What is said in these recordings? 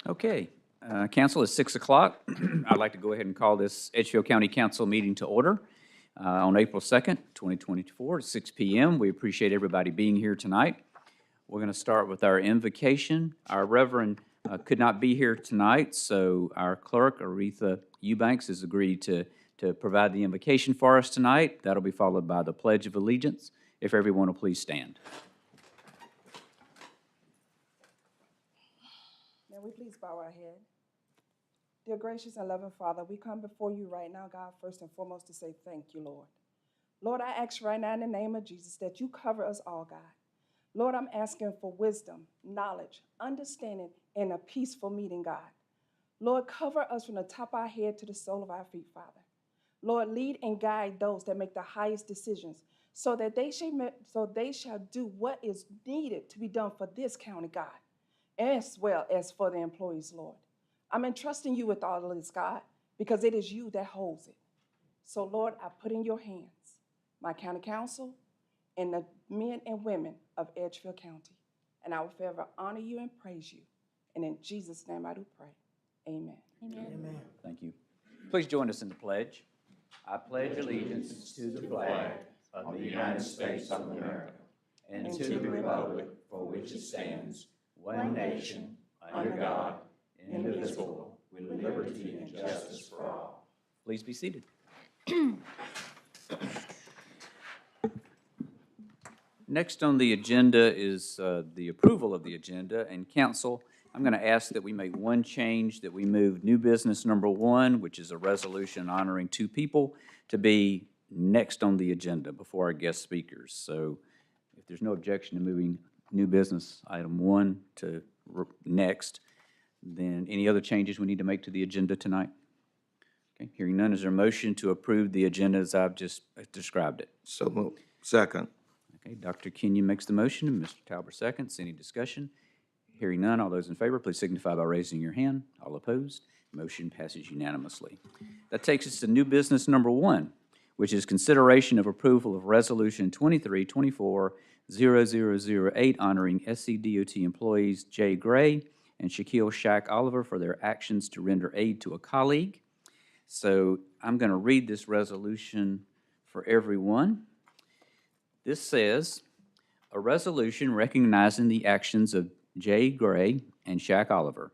Okay, council is 6 o'clock. I'd like to go ahead and call this Edgefield County Council meeting to order on April 2nd, 2024, at 6 p.m. We appreciate everybody being here tonight. We're going to start with our invocation. Our Reverend could not be here tonight, so our clerk, Aretha Eubanks, has agreed to provide the invocation for us tonight. That'll be followed by the Pledge of Allegiance. If everyone will please stand. May we please bow our head. Dear gracious and loving Father, we come before you right now, God, first and foremost to say thank you, Lord. Lord, I ask right now in the name of Jesus that you cover us all, God. Lord, I'm asking for wisdom, knowledge, understanding, and a peaceful meeting, God. Lord, cover us from the top of our head to the sole of our feet, Father. Lord, lead and guide those that make the highest decisions so that they shall do what is needed to be done for this county, God, as well as for the employees, Lord. I'm entrusting you with all of this, God, because it is you that holds it. So, Lord, I put in your hands my county council and the men and women of Edgefield County, and I will forever honor you and praise you. And in Jesus' name I do pray. Amen. Amen. Amen. Thank you. Please join us in the pledge. I pledge allegiance to the flag of the United States of America and to the republic for which it stands, one nation, under God, indivisible, with liberty and justice for all. Please be seated. Next on the agenda is the approval of the agenda, and council, I'm going to ask that we make one change, that we move new business number 1, which is a resolution honoring 2 people, to be next on the agenda before our guest speakers. So if there's no objection to moving new business item 1 to next, then any other changes we need to make to the agenda tonight? Okay, hearing none, is there a motion to approve the agenda as I've just described it? So moved. Second. Okay, Dr. Kenyon makes the motion, and Mr. Talbot seconds. Any discussion? Hearing none, all those in favor, please signify by raising your hand. All opposed, motion passes unanimously. That takes us to new business number 1, which is consideration of approval of Resolution 2324-0008 honoring SCDOT employees Jay Gray and Shaquille Shack Oliver for their actions to render aid to a colleague. So I'm going to read this resolution for everyone. This says, a resolution recognizing the actions of Jay Gray and Shaq Oliver.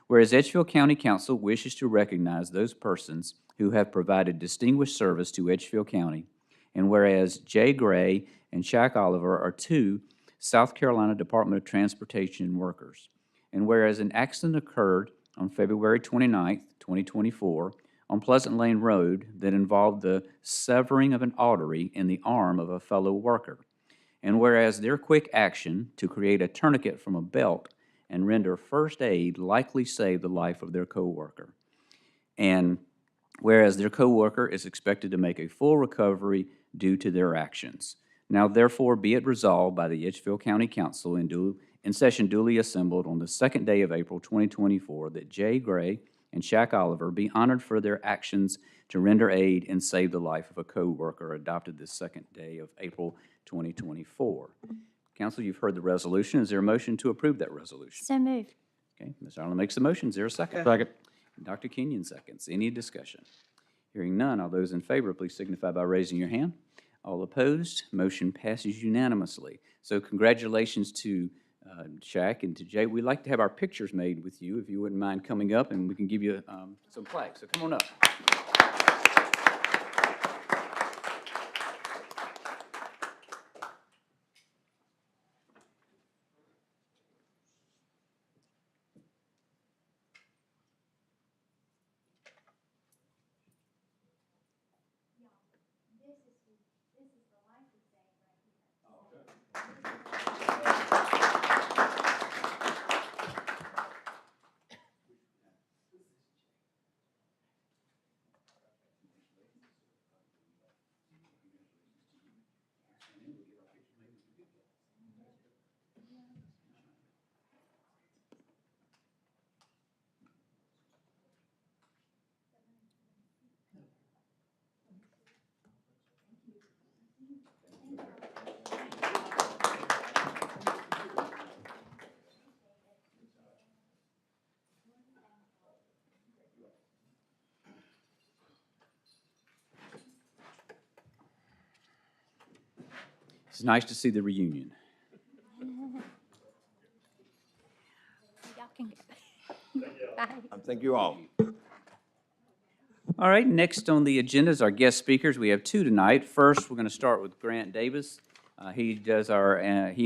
Whereas Edgefield County Council wishes to recognize those persons who have provided distinguished service to Edgefield County, and whereas Jay Gray and Shaq Oliver are 2 South Carolina Department of Transportation workers, and whereas an accident occurred on February 29th, 2024, on Pleasant Lane Road that involved the severing of an artery in the arm of a fellow worker. And whereas their quick action to create a tourniquet from a belt and render first aid likely saved the life of their coworker. And whereas their coworker is expected to make a full recovery due to their actions. Now therefore be it resolved by the Edgefield County Council in session duly assembled on the 2nd day of April 2024 that Jay Gray and Shaq Oliver be honored for their actions to render aid and save the life of a co-worker adopted this 2nd day of April 2024. Council, you've heard the resolution. Is there a motion to approve that resolution? So moved. Okay, Ms. Ireland makes the motion. Is there a second? Second. Dr. Kenyon seconds. Any discussion? Hearing none, all those in favor, please signify by raising your hand. All opposed, motion passes unanimously. So congratulations to Shaq and to Jay. We'd like to have our pictures made with you, if you wouldn't mind coming up, and we can give you some plaques. So come on up. It's nice to see the reunion. Y'all can go. Bye. Thank you all. All right, next on the agenda is our guest speakers. We have two tonight. First, we're going to start with Grant Davis. He does he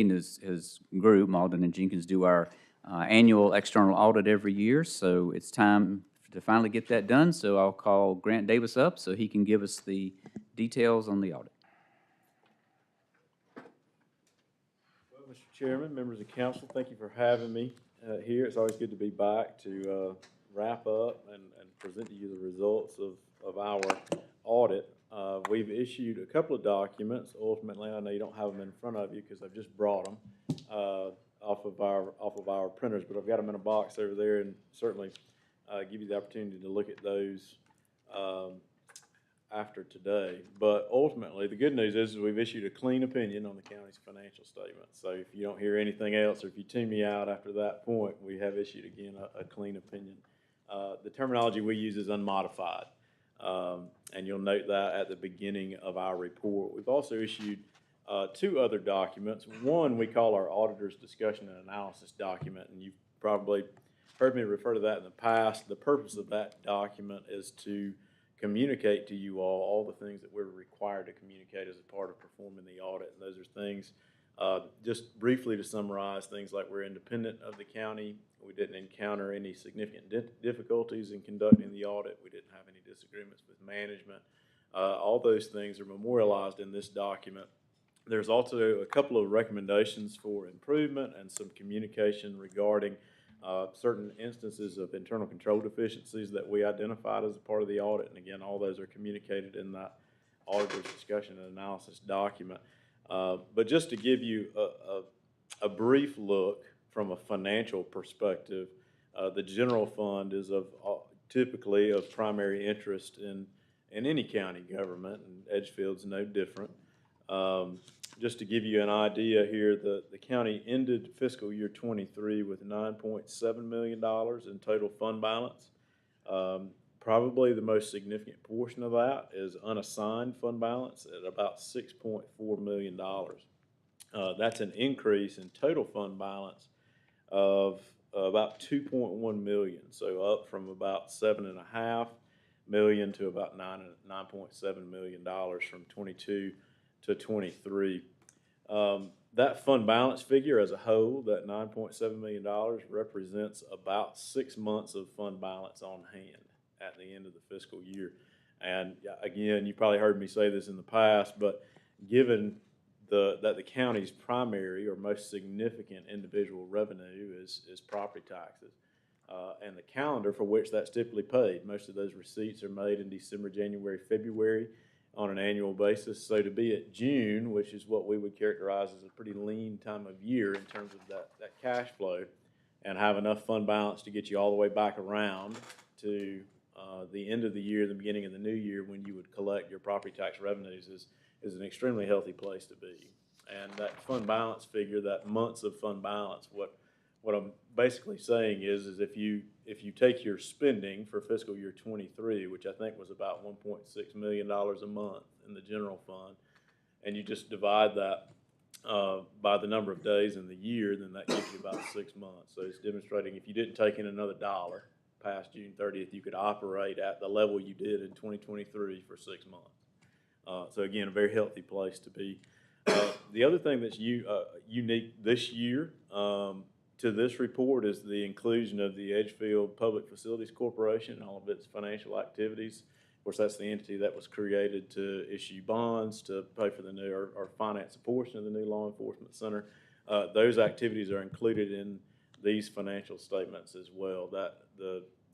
and his group, Malden and Jenkins, do our annual external audit every year. So it's time to finally get that done. So I'll call Grant Davis up so he can give us the details on the audit. Well, Mr. Chairman, members of council, thank you for having me here. It's always good to be back to wrap up and present to you the results of our audit. We've issued a couple of documents. Ultimately, I know you don't have them in front of you because I've just brought them off of our printers, but I've got them in a box over there, and certainly give you the opportunity to look at those after today. But ultimately, the good news is we've issued a clean opinion on the county's financial statements. So if you don't hear anything else, or if you tune me out after that point, we have issued, again, a clean opinion. The terminology we use is unmodified, and you'll note that at the beginning of our report. We've also issued two other documents. One we call our auditor's discussion and analysis document, and you've probably heard me refer to that in the past. The purpose of that document is to communicate to you all the things that we're required to communicate as a part of performing the audit. And those are things, just briefly to summarize, things like we're independent of the county. We didn't encounter any significant difficulties in conducting the audit. We didn't have any disagreements with management. All those things are memorialized in this document. There's also a couple of recommendations for improvement and some communication regarding certain instances of internal control deficiencies that we identified as a part of the audit. And again, all those are communicated in that auditor's discussion and analysis document. But just to give you a brief look from a financial perspective, the general fund is typically of primary interest in any county government, and Edgefield's no different. Just to give you an idea here, the county ended fiscal year 23 with $9.7 million in total fund balance. Probably the most significant portion of that is unassigned fund balance at about $6.4 million. That's an increase in total fund balance of about $2.1 million, so up from about $7.5 million to about $9.7 million from 22 to 23. That fund balance figure as a whole, that $9.7 million, represents about 6 months of fund balance on hand at the end of the fiscal year. And again, you probably heard me say this in the past, but given that the county's primary or most significant individual revenue is property taxes, and the calendar for which that's typically paid, most of those receipts are made in December, January, February, on an annual basis. So to be at June, which is what we would characterize as a pretty lean time of year in terms of that cash flow, and have enough fund balance to get you all the way back around to the end of the year, the beginning of the new year, when you would collect your property tax revenues, is an extremely healthy place to be. And that fund balance figure, that months of fund balance, what I'm basically saying is if you take your spending for fiscal year 23, which I think was about $1.6 million a month in the general fund, and you just divide that by the number of days in the year, then that gives you about 6 months. So it's demonstrating if you didn't take in another dollar past June 30th, you could operate at the level you did in 2023 for 6 months. So again, a very healthy place to be. The other thing that's unique this year to this report is the inclusion of the Edgefield Public Facilities Corporation and all of its financial activities. Of course, that's the entity that was created to issue bonds to pay for the new or finance a portion of the new law enforcement center. Those activities are included in these financial statements as well. That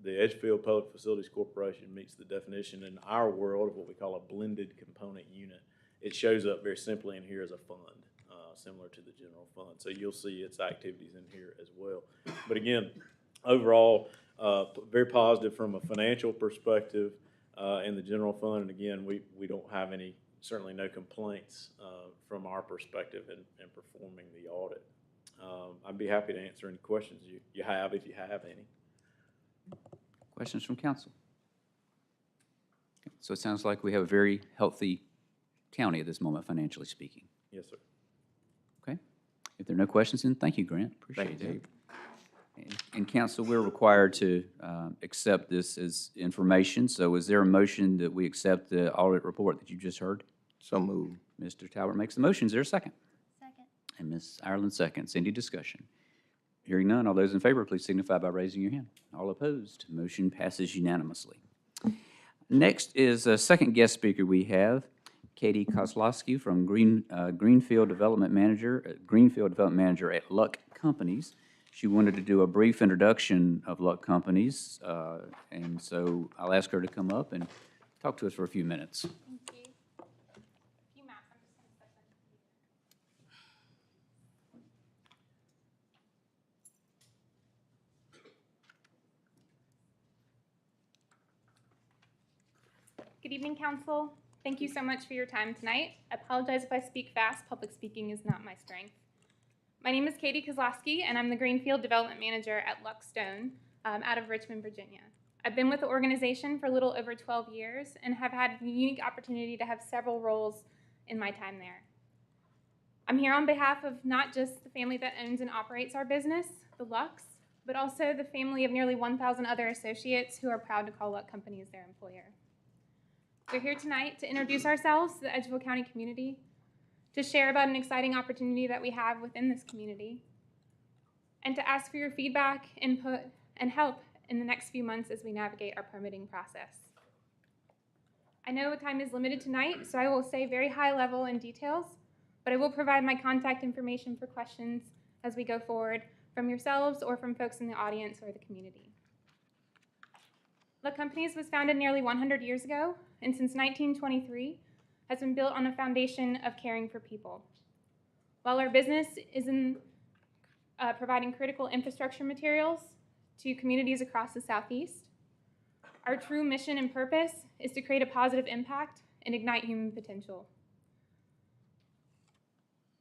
the Edgefield Public Facilities Corporation meets the definition in our world of what we call a blended component unit. It shows up very simply in here as a fund, similar to the general fund. So you'll see its activities in here as well. But again, overall, very positive from a financial perspective in the general fund. And again, we don't have certainly no complaints from our perspective in performing the audit. I'd be happy to answer any questions you have, if you have any. Questions from council? So it sounds like we have a very healthy county at this moment, financially speaking. Yes, sir. If there are no questions, then thank you, Grant. Appreciate Thank you, it. And council, we're required to accept this as information, so is there a motion that we accept the audit report that you just heard? So moved. Mr. Talbot makes the motion. Is there a second? Second. And Ms. Ireland seconds. Any discussion? Hearing none, all those in favor, please signify by raising your hand. All opposed, motion passes unanimously. Next is a second guest speaker we have, Katie Kozlowski from Greenfield Development Manager at Luck Companies. She wanted to do a brief introduction of Luck Companies, and so I'll ask her to come up and talk to us for a few minutes. Thank you. Few maps, I'm just gonna set them. Good evening, council. Thank you so much for your time tonight. I apologize if I speak fast. Public speaking is not my strength. My name is Katie Kozlowski, and I'm the Greenfield Development Manager at Luck Stone out of Richmond, Virginia. I've been with the organization for a little over 12 years and have had the unique opportunity to have several roles in my time there. I'm here on behalf of not just the family that owns and operates our business, the Lucks, but also the family of nearly 1,000 other associates who are proud to call Luck Companies their employer. We're here tonight to introduce ourselves to the Edgefield County community, to share about an exciting opportunity that we have within this community, and to ask for your feedback, input, and help in the next few months as we navigate our permitting process. I know time is limited tonight, so I will say very high level in details, but I will provide my contact information for questions as we go forward from yourselves or from folks in the audience or the community. Luck Companies was founded nearly 100 years ago, and since 1923 has been built on a foundation of caring for people. While our business is in providing critical infrastructure materials to communities across the Southeast, our true mission and purpose is to create a positive impact and ignite human potential.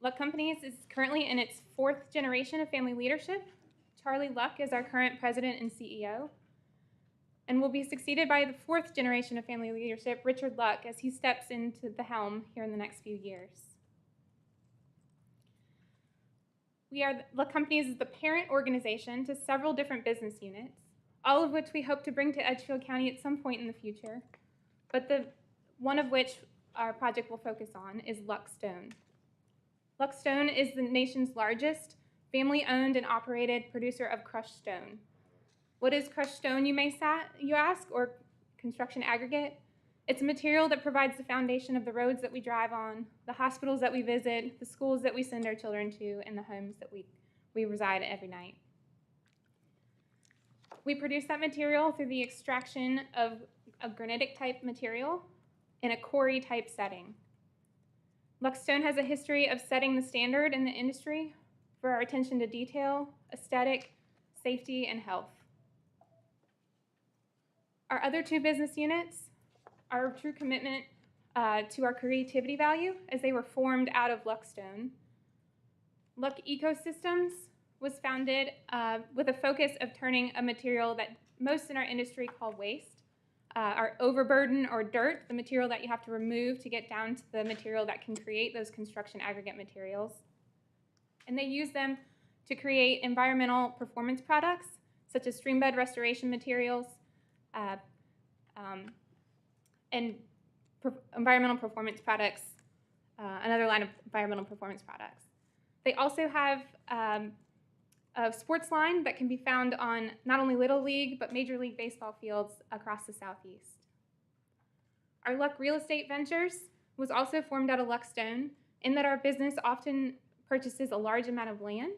Luck Companies is currently in its 4th generation of family leadership. Charlie Luck is our current president and CEO, and will be succeeded by the 4th generation of family leadership, Richard Luck, as he steps into the helm here in the next few years. Luck Companies is the parent organization to several different business units, all of which we hope to bring to Edgefield County at some point in the future, but one of which our project will focus on is Luck Stone. Luck Stone is the nation's largest family-owned and operated producer of crushed stone. What is crushed stone, you ask, or construction aggregate? It's a material that provides the foundation of the roads that we drive on, the hospitals that we visit, the schools that we send our children to, and the homes that we reside at every night. We produce that material through the extraction of a granitic-type material in a quarry-type setting. Luck Stone has a history of setting the standard in the industry for our attention to detail, aesthetic, safety, and health. Our other 2 business units are a true commitment to our creativity value as they were formed out of Luck Stone. Luck Ecosystems was founded with a focus of turning a material that most in our industry call waste, our overburden or dirt, the material that you have to remove to get down to the material that can create those construction aggregate materials. And they use them to create environmental performance products, such as stream bed restoration materials, and environmental performance products, another line of environmental performance products. They also have a sports line that can be found on not only Little League, but Major League Baseball fields across the Southeast. Our Luck Real Estate Ventures was also formed out of Luck Stone in that our business often purchases a large amount of land,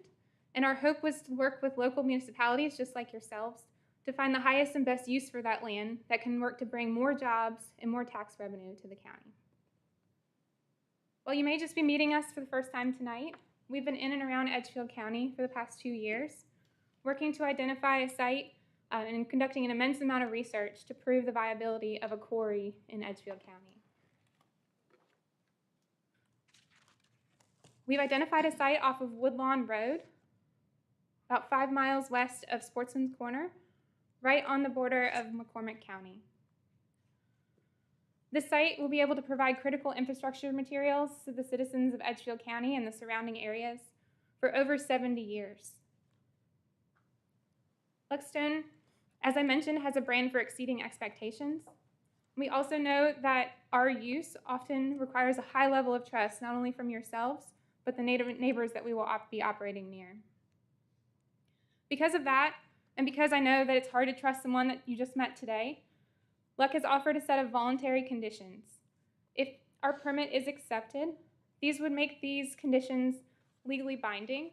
and our hope was to work with local municipalities just like yourselves to find the highest and best use for that land that can work to bring more jobs and more tax revenue to the county. While you may just be meeting us for the first time tonight, we've been in and around Edgefield County for the past 2 years, working to identify a site and conducting an immense amount of research to prove the viability of a quarry in Edgefield County. We've identified a site off of Woodlawn Road, about 5 miles west of Sportsman's Corner, right on the border of McCormick County. This site will be able to provide critical infrastructure materials to the citizens of Edgefield County and the surrounding areas for over 70 years. Luckstone, as I mentioned, has a brand for exceeding expectations. We also know that our use often requires a high level of trust, not only from yourselves, but the neighbors that we will be operating near. Because of that, and because I know that it's hard to trust someone that you just met today, Luck has offered a set of voluntary conditions. If our permit is accepted, these would make these conditions legally binding,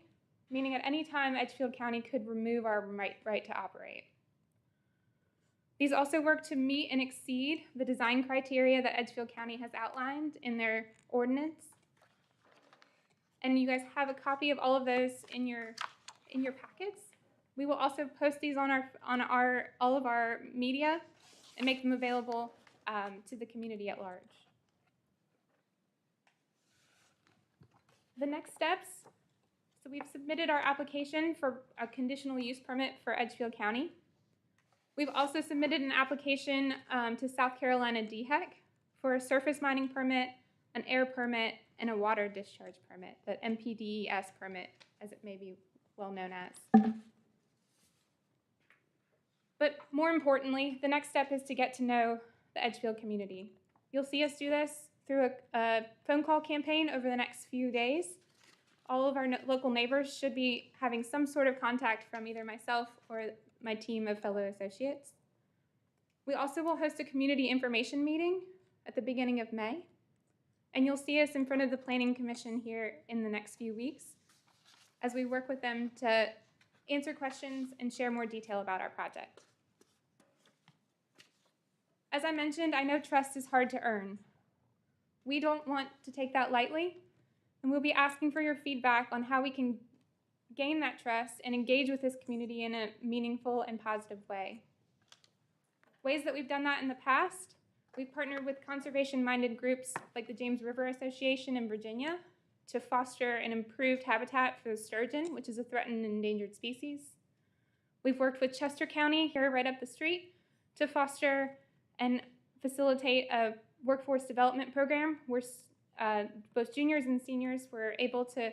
meaning at any time Edgefield County could remove our right to operate. These also work to meet and exceed the design criteria that Edgefield County has outlined in their ordinance. And you guys have a copy of all of those in your packets. We will also post these on all of our media and make them available to the community at large. The next steps, so we've submitted our application for a conditional use permit for Edgefield County. We've also submitted an application to South Carolina DHEC for a surface mining permit, an air permit, and a water discharge permit, the MPDES permit, as it may be well known as. But more importantly, the next step is to get to know the Edgefield community. You'll see us do this through a phone call campaign over the next few days. All of our local neighbors should be having some sort of contact from either myself or my team of fellow associates. We also will host a community information meeting at the beginning of May, and you'll see us in front of the Planning Commission here in the next few weeks as we work with them to answer questions and share more detail about our project. As I mentioned, I know trust is hard to earn. We don't want to take that lightly, and we'll be asking for your feedback on how we can gain that trust and engage with this community in a meaningful and positive way. Ways that we've done that in the past, we've partnered with conservation-minded groups like the James River Association in Virginia to foster an improved habitat for the sturgeon, which is a threatened and endangered species. We've worked with Chester County here right up the street to foster and facilitate a workforce development program where both juniors and seniors were able to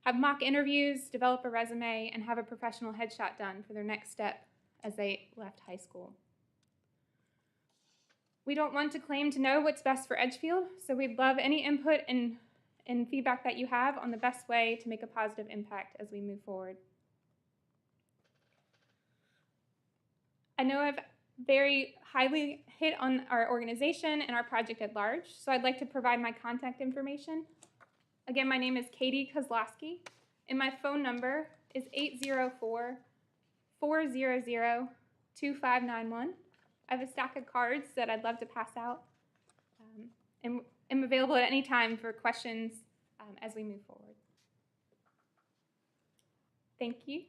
have mock interviews, develop a resume, and have a professional headshot done for their next step as they left high school. We don't want to claim to know what's best for Edgefield, so we'd love any input and feedback that you have on the best way to make a positive impact as we move forward. I know I've very highly hit on our organization and our project at large, so I'd like to provide my contact information. Again, my name is Katie Kozlowski, and my phone number is 804-400-2591. I have a stack of cards that I'd love to pass out, and am available at any time for questions as we move forward. Thank you.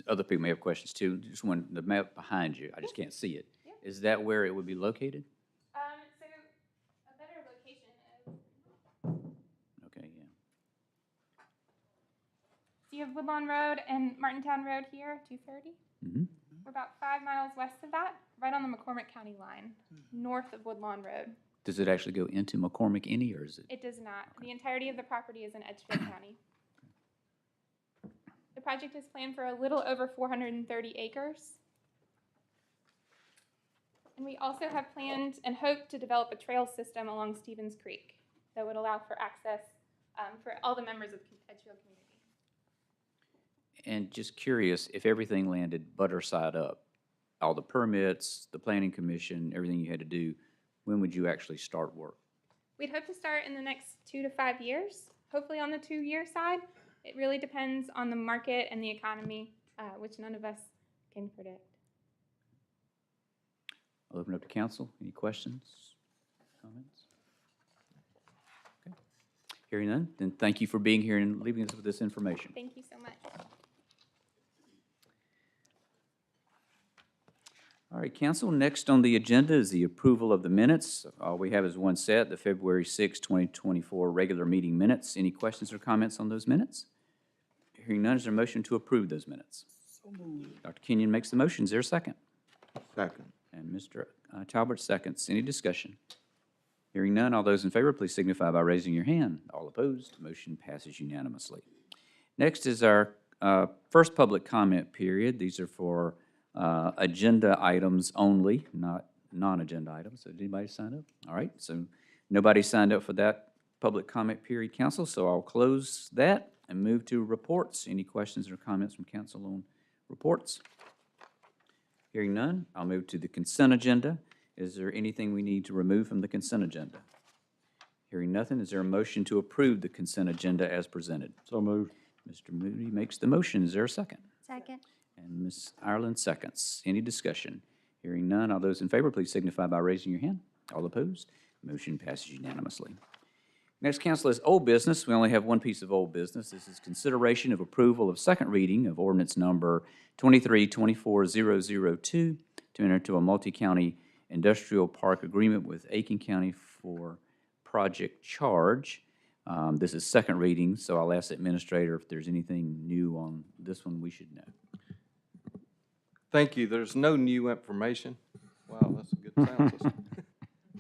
Other people may have questions too. Just one, the map behind you, I just can't see it. Yeah. Is that where it would be located? So a better location is, Okay, yeah. so you have Woodlawn Road and Martintown Road here, 230. Mm-hmm. We're about 5 miles west of that, right on the McCormick County line, north of Woodlawn Road. Does it actually go into McCormick any, or is it? It does not. The entirety of the property is in Edgefield County. The project is planned for a little over 430 acres. And we also have planned and hope to develop a trail system along Stevens Creek that would allow for access for all the members of Edgefield community. And just curious, if everything landed butter side up, all the permits, the planning commission, everything you had to do, when would you actually start work? We'd hope to start in the next 2 to 5 years, hopefully on the 2-year side. It really depends on the market and the economy, which none of us can predict. I'll open it up to council. Any questions, comments? Okay. Hearing none, then thank you for being here and leaving us with this information. Thank you so much. All right, council, next on the agenda is the approval of the minutes. All we have is one set, the February 6, 2024 regular meeting minutes. Any questions or comments on those minutes? Hearing none, is there a motion to approve those minutes? So moved. Dr. Kenyon makes the motion. Is there a second? Second. And Mr. Talbert seconds. Any discussion? Hearing none, all those in favor, please signify by raising your hand. All opposed, motion passes unanimously. Next is our first public comment period. These are for agenda items only, not non-agenda items. So did anybody sign up? All right, so nobody signed up for that public comment period, council, so I'll close that and move to reports. Any questions or comments from council on reports? Hearing none, I'll move to the consent agenda. Is there anything we need to remove from the consent agenda? Hearing nothing, is there a motion to approve the consent agenda as presented? So moved. Mr. Moody makes the motion. Is there a second? Second. And Ms. Ireland seconds. Any discussion? Hearing none, all those in favor, please signify by raising your hand. All opposed? Motion passes unanimously. Next, council, is old business. We only have one piece of old business. This is consideration of approval of second reading of ordinance number 2324002 to enter into a multi-county industrial park agreement with Aiken County for Project Charge. This is second reading, so I'll ask the administrator if there's anything new on this one we should know. Thank you. There's no new information. Wow, that's a good sound system.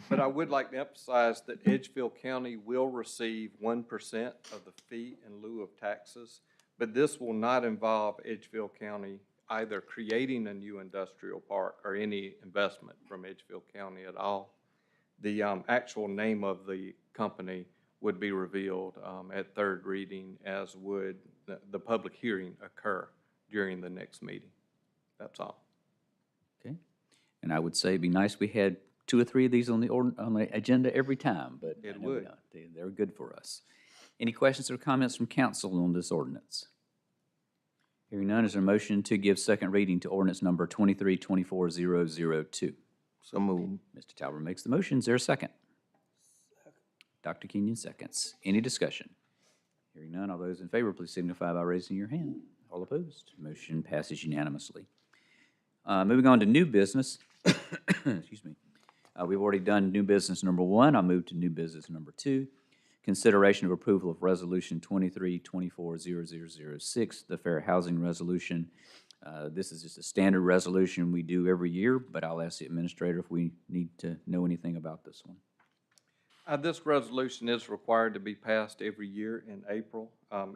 But I would like to emphasize that Edgefield County will receive 1% of the fee in lieu of taxes, but this will not involve Edgefield County either creating a new industrial park or any investment from Edgefield County at all. The actual name of the company would be revealed at third reading, as would the public hearing occur during the next meeting. That's all. Okay? And I would say it'd be nice if we had 2 or 3 of these on the agenda every time, but It I know we would. don't. They're good for us. Any questions or comments from council on this ordinance? Hearing none, is there a motion to give second reading to ordinance number 2324002? So moved. Mr. Talbot makes the motion. Is there a second? Dr. Kenyon seconds. Any discussion? Hearing none, all those in favor, please signify by raising your hand. All opposed? Motion passes unanimously. Moving on to new business. Excuse me. We've already done new business number 1. I'll move to new business number 2. Consideration of approval of Resolution 23240006, the Fair Housing Resolution. This is just a standard resolution we do every year, but I'll ask the administrator if we need to know anything about this one. This resolution is required to be passed every year in April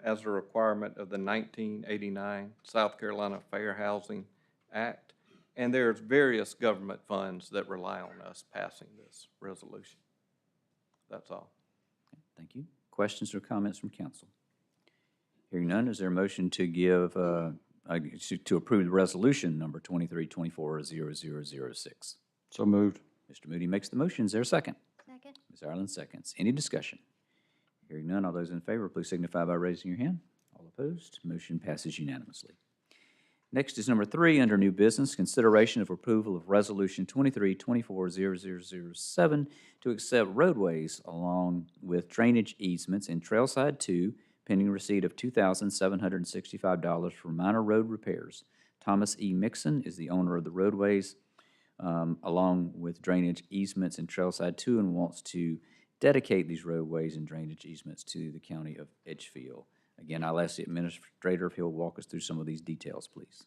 as a requirement of the 1989 South Carolina Fair Housing Act. And there's various government funds that rely on us passing this resolution. That's all. Thank you. Questions or comments from council? Hearing none, is there a motion to give, to approve the resolution number 23240006? So moved. Mr. Moody makes the motion. Is there a second? Second. Ms. Ireland seconds. Any discussion? Hearing none, all those in favor, please signify by raising your hand. All opposed, motion passes unanimously. Next is number 3 under new business, consideration of approval of resolution 23240007 to accept roadways along with drainage easements in Trailside 2, pending receipt of $2,765 for minor road repairs. Thomas E. Mixon is the owner of the roadways, along with drainage easements in Trailside 2, and wants to dedicate these roadways and drainage easements to the county of Edgefield. Again, I'll ask the administrator if he'll walk us through some of these details, please.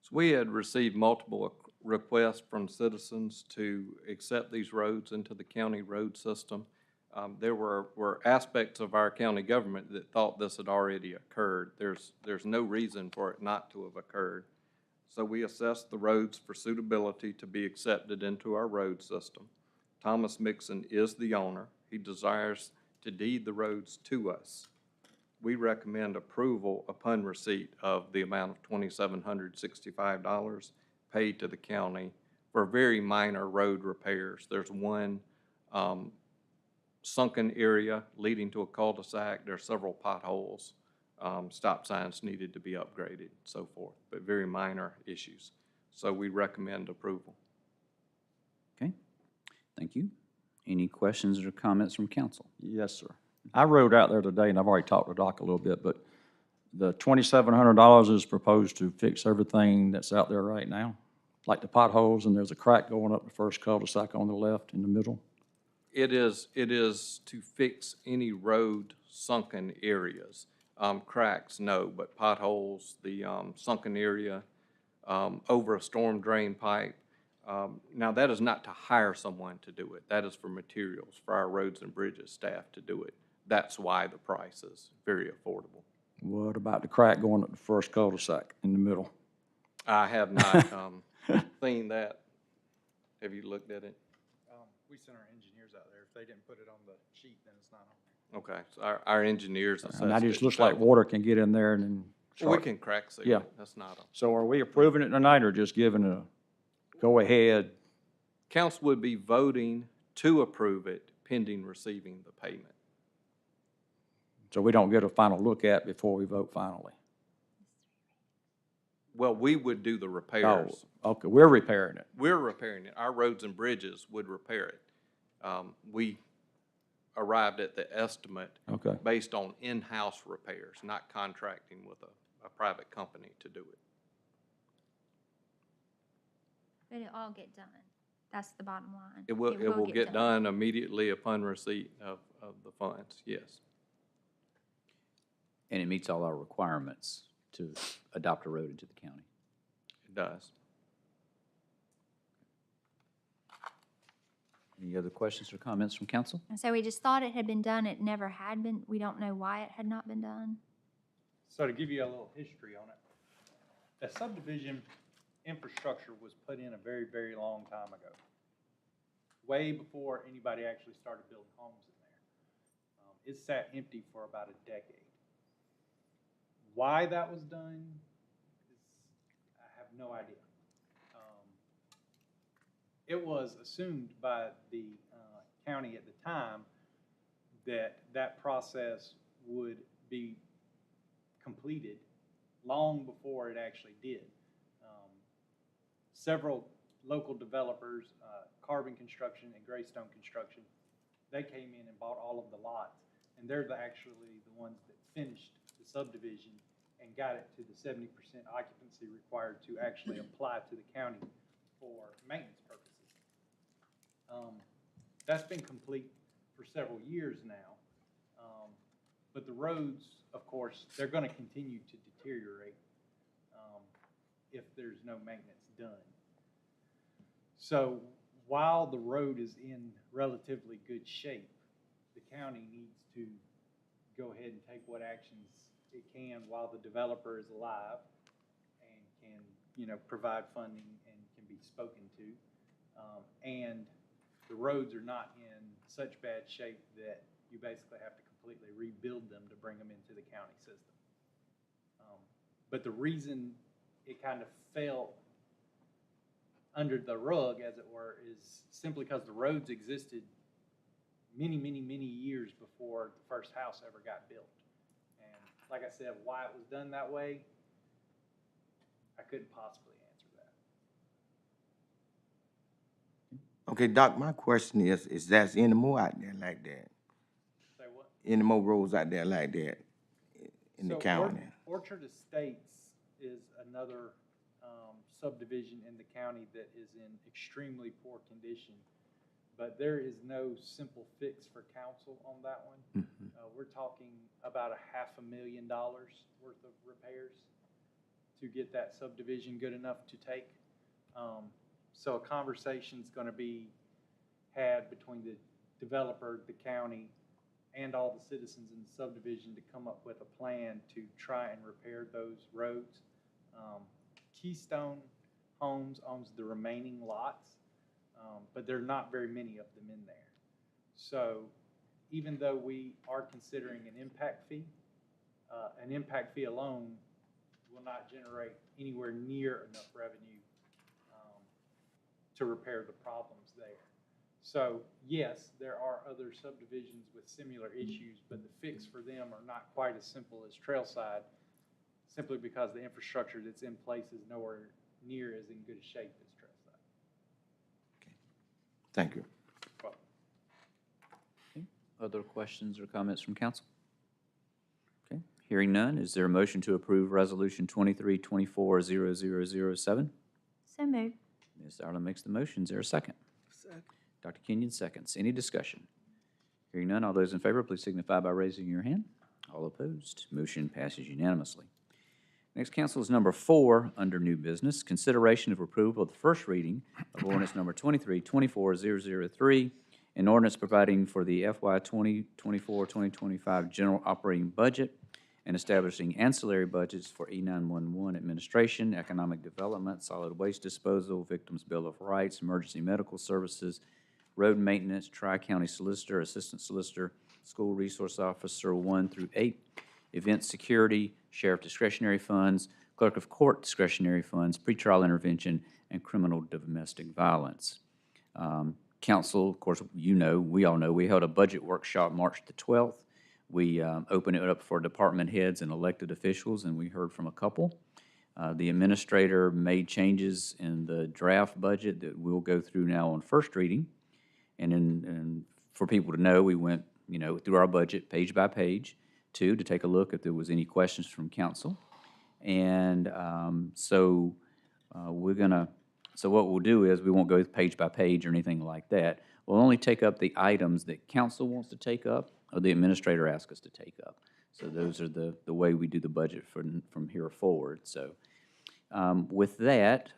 So we had received multiple requests from citizens to accept these roads into the county road system. There were aspects of our county government that thought this had already occurred. There's no reason for it not to have occurred. So we assessed the roads for suitability to be accepted into our road system. Thomas Mixon is the owner. He desires to deed the roads to us. We recommend approval upon receipt of the amount of $2,765 paid to the county for very minor road repairs. There's one sunken area leading to a cul-de-sac. There are several potholes. Stop signs needed to be upgraded, so forth, but very minor issues. So we recommend approval. Okay, thank you. Any questions or comments from council? Yes, sir. I rode out there today, and I've already talked to Doc a little bit, but the $2,700 is proposed to fix everything that's out there right now, like the potholes, and there's a crack going up the first cul-de-sac on the left in the middle. It is to fix any road sunken areas. Cracks, no, but potholes, the sunken area over a storm drain pipe, Now, that is not to hire someone to do it. That is for materials, for our roads and bridges staff to do it. That's why the price is very affordable. What about the crack going at the first cul-de-sac in the middle? I have not seen that. Have you looked at it? We sent our engineers out there. If they didn't put it on the sheet, then it's not on there. Okay, so our engineers assessed it. And that just looks like water can get in there and then Well, we start. can crack seal Yeah. it. That's not a. So are we approving it tonight or just giving a go-ahead? Council would be voting to approve it pending receiving the payment. So we don't get a final look at before we vote finally? Well, we would do the Oh, repairs. okay, we're repairing it. We're repairing it. Our roads and bridges would repair it. We arrived at the estimate Okay. based on in-house repairs, not contracting with a private company to do it. But it'll all get done. That's the bottom line. It will get done immediately upon receipt of the funds, yes. And it meets all our requirements to adopt a road into the county. It does. Any other questions or comments from council? And so we just thought it had been done. It never had been. We don't know why it had not been done. So to give you a little history on it, the subdivision infrastructure was put in a very, very long time ago. Way before anybody actually started building homes in there. It sat empty for about a decade. Why that was done I have no idea. It was assumed by the county at the time that that process would be completed long before it actually did. Several local developers, Carbon Construction and Greystone Construction, they came in and bought all of the lots, and they're actually the ones that finished the subdivision and got it to the 70% occupancy required to actually apply to the county for maintenance purposes. That's been complete for several years now. But the roads, of course, they're going to continue to deteriorate if there's no maintenance done. So while the road is in relatively good shape, the county needs to go ahead and take what actions it can while the developer is alive and can, provide funding and can be spoken to. And the roads are not in such bad shape that you basically have to completely rebuild them to bring them into the county system. But the reason it kind of fell under the rug, as it were, is simply because the roads existed many, many, many years before the first house ever got built. And like I said, why it was done that way, I couldn't possibly answer that. Okay, Doc, my question is that's any more out there like that? Say what? Any more roads out there like that in the So county? Orchard Estates is another subdivision in the county that is in extremely poor condition. But there is no simple fix for council on that one. We're talking about $500,000 worth of repairs to get that subdivision good enough to take. So a conversation's going to be had between the developer, the county, and all the citizens in the subdivision to come up with a plan to try and repair those roads. Keystone Homes owns the remaining lots, but there are not very many of them in there. So even though we are considering an impact fee alone will not generate anywhere near enough revenue to repair the problems there. So yes, there are other subdivisions with similar issues, but the fix for them are not quite as simple as Trailside, simply because the infrastructure that's in place is nowhere near as in good a shape as Trailside. Thank you. Well, Other questions or comments from council? Okay, hearing none, is there a motion to approve Resolution 2324-0007? So moved. Ms. Ireland makes the motion. Is there a second? Dr. Kenyon seconds. Any discussion? Hearing none, all those in favor, please signify by raising your hand. All opposed, motion passes unanimously. Next, council, is number 4 under new business, consideration of approval of the first reading of ordinance number 23-24-003, an ordinance providing for the FY 2024-2025 general operating budget and establishing ancillary budgets for E911 administration, economic development, solid waste disposal, victims' bill of rights, emergency medical services, road maintenance, tri-county solicitor, assistant solicitor, school resource officer 1 through 8, event security, sheriff discretionary funds, clerk of court discretionary funds, pretrial intervention, and criminal domestic violence. Council, of course, we all know, we held a budget workshop March the 12th. We opened it up for department heads and elected officials, and we heard from a couple. The administrator made changes in the draft budget that we'll go through now on first reading. And for people to know, we went, through our budget page by page, to take a look if there was any questions from council. And so what we'll do is we won't go page by page or anything like that. We'll only take up the items that council wants to take up or the administrator asks us to take up. So those are the way we do the budget from here forward. So with that,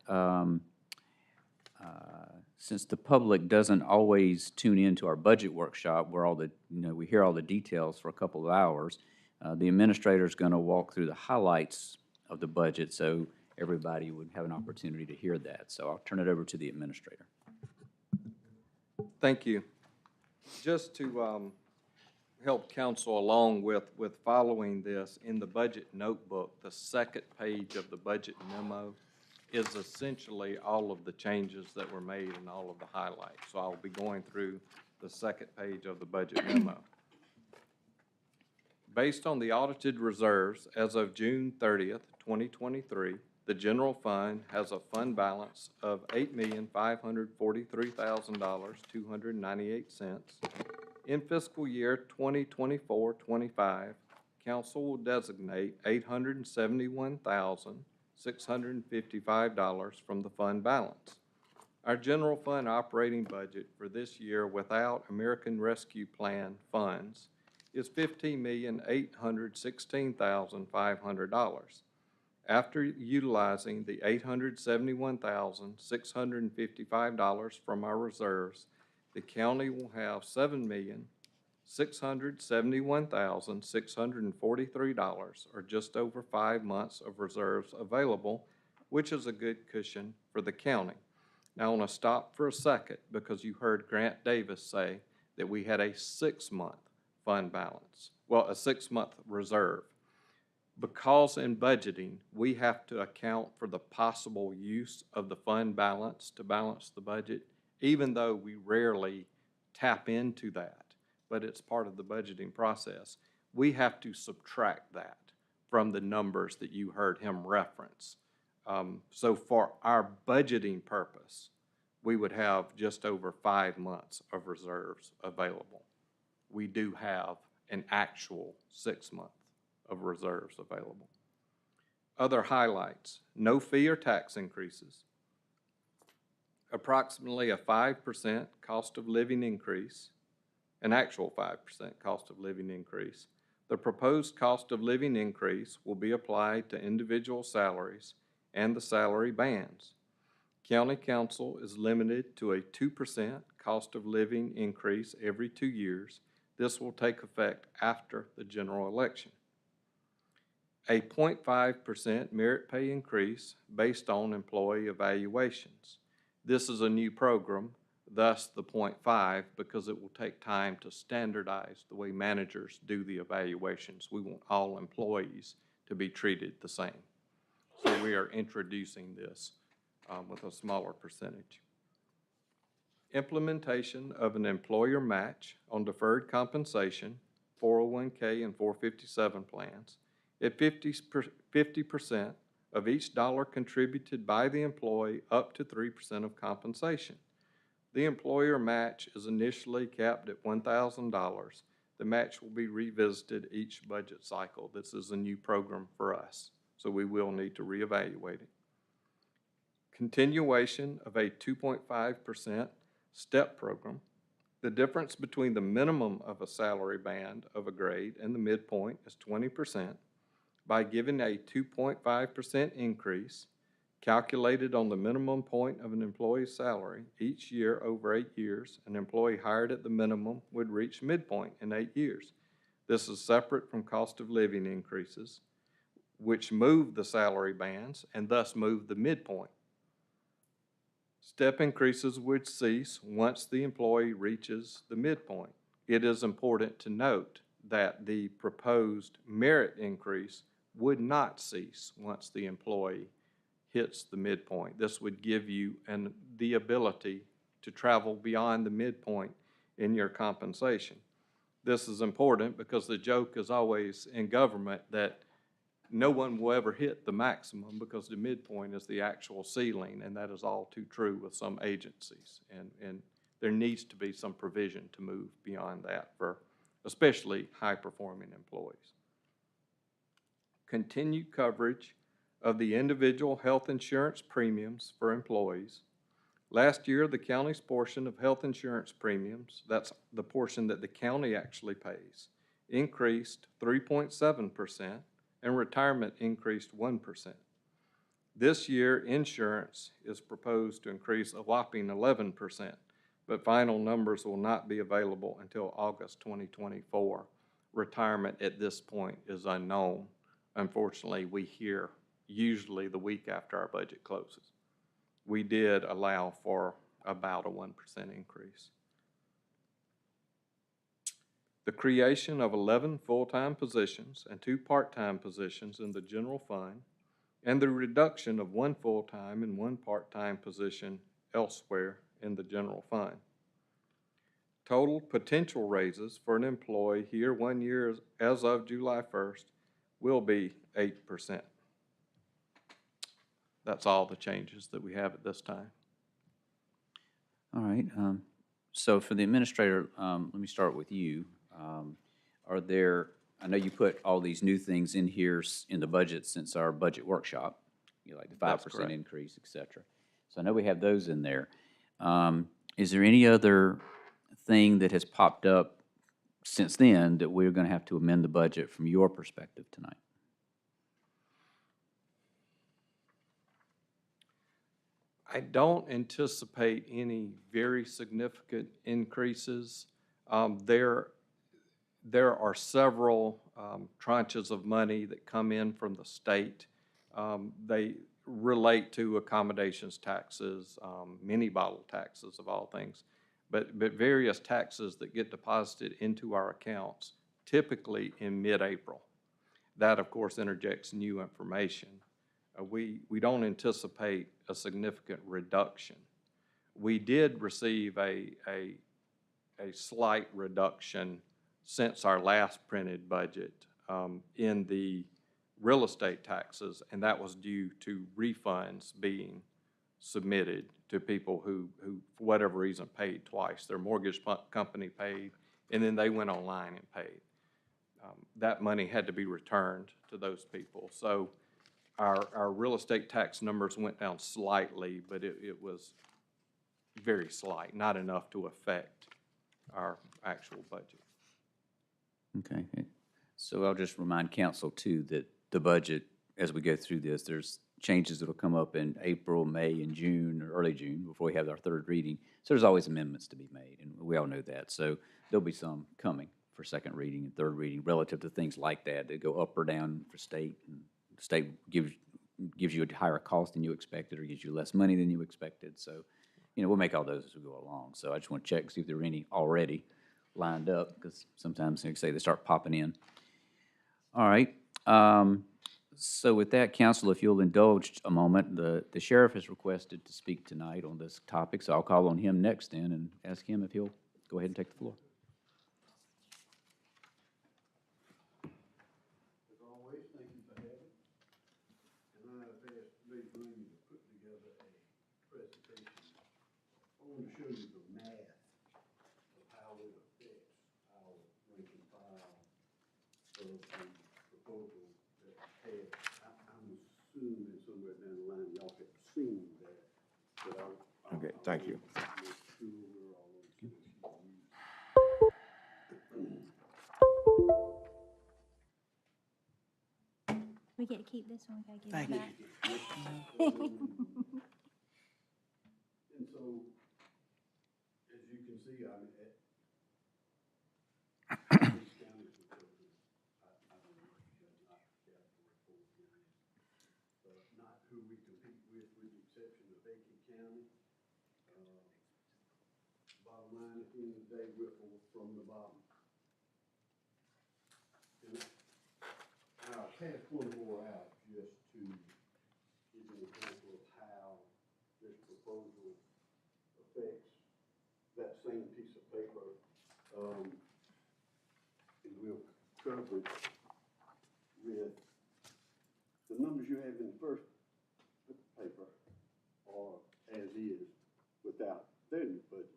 since the public doesn't always tune into our budget workshop where we hear all the details for a couple of hours, the administrator is going to walk through the highlights of the budget so everybody would have an opportunity to hear that. So I'll turn it over to the administrator. Thank you. Just to help council along with following this, in the budget notebook, the second page of the budget memo is essentially all of the changes that were made and all of the highlights. So I'll be going through the second page of the budget memo. Based on the audited reserves as of June 30th, 2023, the general fund has a fund balance of $8,543,298. In fiscal year 2024-25, council will designate $871,655 from the fund balance. Our general fund operating budget for this year without American Rescue Plan funds is $15,816,500. After utilizing the $871,655 from our reserves, the county will have $7,671,643, or just over 5 months of reserves available, which is a good cushion for the county. Now, I want to stop for a second because you heard Grant Davis say that we had a 6-month fund balance, well, a 6-month reserve. Because in budgeting, we have to account for the possible use of the fund balance to balance the budget, even though we rarely tap into that, but it's part of the budgeting process. We have to subtract that from the numbers that you heard him reference. So for our budgeting purpose, we would have just over 5 months of reserves available. We do have an actual 6 month of reserves available. Other highlights: no fee or tax increases, approximately a 5% cost of living increase, an actual 5% cost of living increase. The proposed cost of living increase will be applied to individual salaries and the salary bands. County Council is limited to a 2% cost of living increase every 2 years. This will take effect after the general election. A 0.5% merit pay increase based on employee evaluations. This is a new program, thus the 0.5, because it will take time to standardize the way managers do the evaluations. We want all employees to be treated the same. So we are introducing this with a smaller percentage. Implementation of an employer match on deferred compensation, 401k and 457 plans, at 50% of each dollar contributed by the employee up to 3% of compensation. The employer match is initially capped at $1,000. The match will be revisited each budget cycle. This is a new program for us, so we will need to reevaluate it. Continuation of a 2.5% STEP program. The difference between the minimum of a salary band of a grade and the midpoint is 20%. by giving a 2.5% increase calculated on the minimum point of an employee's salary each year over 8 years. An employee hired at the minimum would reach midpoint in 8 years. This is separate from cost of living increases, which move the salary bands and thus move the midpoint. Step increases would cease once the employee reaches the midpoint. It is important to note that the proposed merit increase would not cease once the employee hits the midpoint. This would give you the ability to travel beyond the midpoint in your compensation. This is important because the joke is always in government that no one will ever hit the maximum because the midpoint is the actual ceiling, and that is all too true with some agencies. And there needs to be some provision to move beyond that for especially high-performing employees. Continued coverage of the individual health insurance premiums for employees. Last year, the county's portion of health insurance premiums, that's the portion that the county actually pays, increased 3.7%, and retirement increased 1%. This year, insurance is proposed to increase a whopping 11%, but final numbers will not be available until August 2024. Retirement at this point is unknown. Unfortunately, we hear usually the week after our budget closes. We did allow for about a 1% increase. The creation of 11 full-time positions and 2 part-time positions in the general fund, and the reduction of 1 full-time and 1 part-time position elsewhere in the general fund. Total potential raises for an employee here 1 year as of July 1st will be 8%. That's all the changes that we have at this time. All right. So for the administrator, let me start with you. Are there, I know you put all these new things in here in the budget since our budget workshop, like the 5% increase, et cetera. So I know we have those in there. Is there any other thing that has popped up since then that we're going to have to amend the budget from your perspective tonight? I don't anticipate any very significant increases. There are several tranches of money that come in from the state. They relate to accommodations taxes, mini bottle taxes of all things, but various taxes that get deposited into our accounts typically in mid-April. That, of course, interjects new information. We don't anticipate a significant reduction. We did receive a slight reduction since our last printed budget in the real estate taxes, and that was due to refunds being submitted to people who for whatever reason, paid twice. Their mortgage company paid, and then they went online and paid. That money had to be returned to those people. So our real estate tax numbers went down slightly, but it was very slight, not enough to affect our actual budget. Okay. So I'll just remind council too that the budget, as we go through this, there's changes that will come up in April, May, and June, or early June, before we have our third reading. So there's always amendments to be made, and we all know that. So there'll be some coming for second reading and third reading relative to things like that that go up or down for state. And the state gives you a higher cost than you expected or gives you less money than you expected. So, we'll make all those as we go along. So I just want to check, see if there are any already lined up, because sometimes, like I say, they start popping in. All right. So with that, council, if you'll indulge a moment, the sheriff has requested to speak tonight on this topic, so I'll call on him next then and ask him if he'll go ahead and take the floor. As always, thank you for having me. And I've asked Ms. Green to put together a presentation. I want to show you the math of how it affects our rank and file of the proposal that we had. I'm assuming somewhere down the line y'all have seen that, but Okay, thank you. make sure we're all on the same sheet. We get to keep this one, we gotta give Thank it you. back. And so, as you can see, I mean, these counties are covered. I don't know if you have not category 4 counties, not who we compete with the exception of Aiken County. Bottom line, at the end of the day, we're from the bottom. And I'll pass one more out just to give an example of how this proposal affects that same piece of paper. And we'll cover it with the numbers you have in the first paper are as is without their new budget.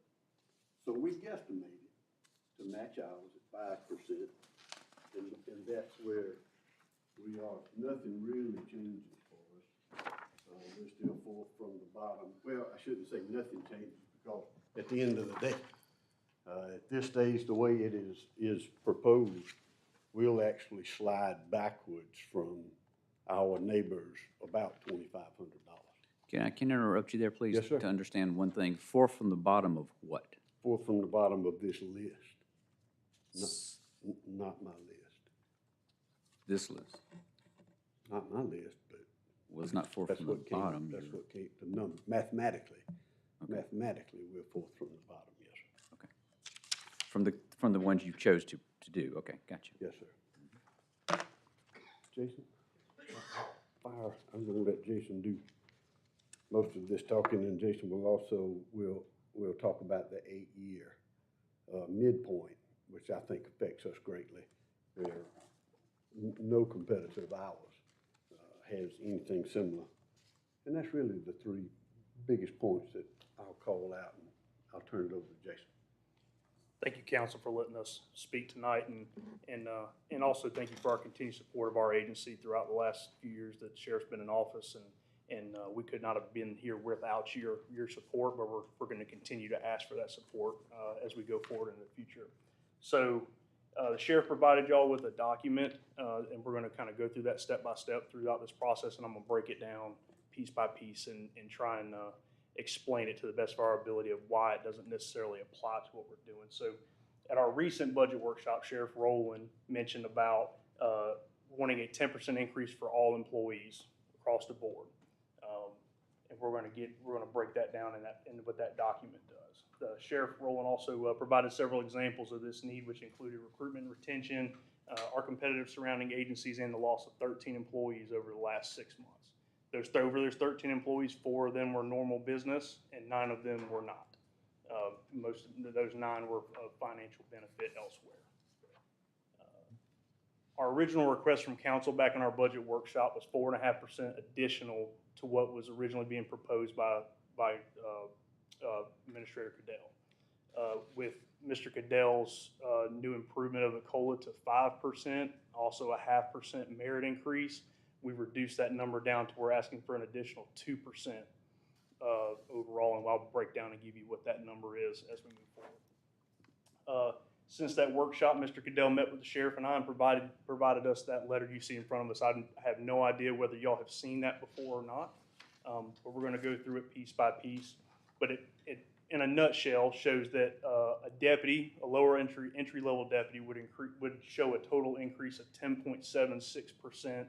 So we guesstimated to match ours at 5%, and that's where we are. Nothing really changes for us. We're still fourth from the bottom. Well, I shouldn't say nothing changes, because at the end of the day, if this stays the way it is proposed, we'll actually slide backwards from our neighbors about $2,500. Can I interrupt you there, please? Yes, sir. To understand one thing, fourth from the bottom of what? Fourth from the bottom of this list. Not my list. This list Not my list, but was not fourth that's from the what came, bottom. that's You're- what came, the number, mathematically. Okay. Mathematically, we're fourth from the bottom, yes, sir. Okay. From the ones you chose to do. Okay, gotcha. Yes, sir. Jason? Fire, I'm gonna let Jason do most of this talking, and Jason we'll talk about the 8-year midpoint, which I think affects us greatly. Where no competitor of ours has anything similar. And that's really the three biggest points that I'll call out, and I'll turn it over to Jason. Thank you, council, for letting us speak tonight, and also thank you for our continued support of our agency throughout the last few years that the sheriff's been in office, and we could not have been here without your support, but we're going to continue to ask for that support as we go forward in the future. So the sheriff provided y'all with a document, and we're going to kind of go through that step by step throughout this process, and I'm going to break it down piece by piece and try and explain it to the best of our ability of why it doesn't necessarily apply to what we're doing. So at our recent budget workshop, Sheriff Rowland mentioned about wanting a 10% increase for all employees across the board. And we're going to break that down in what that document does. Sheriff Rowland also provided several examples of this need, which included recruitment and retention, our competitive surrounding agencies, and the loss of 13 employees over the last 6 months. Over those 13 employees, 4 of them were normal business, and 9 of them were not. Most of those 9 were of financial benefit elsewhere. Our original request from council back in our budget workshop was 4.5% additional to what was originally being proposed by Administrator Cadell. With Mr. Cadell's new improvement of the COLA to 5%, also a 0.5% merit increase, we've reduced that number down to we're asking for an additional 2% overall, and I'll break down and give you what that number is as we move forward. Since that workshop, Mr. Cadell met with the sheriff and I and provided us that letter you see in front of us. I have no idea whether y'all have seen that before or not, but we're going to go through it piece by piece. But it in a nutshell, shows that a deputy, a lower entry-level deputy, would show a total increase of 10.76%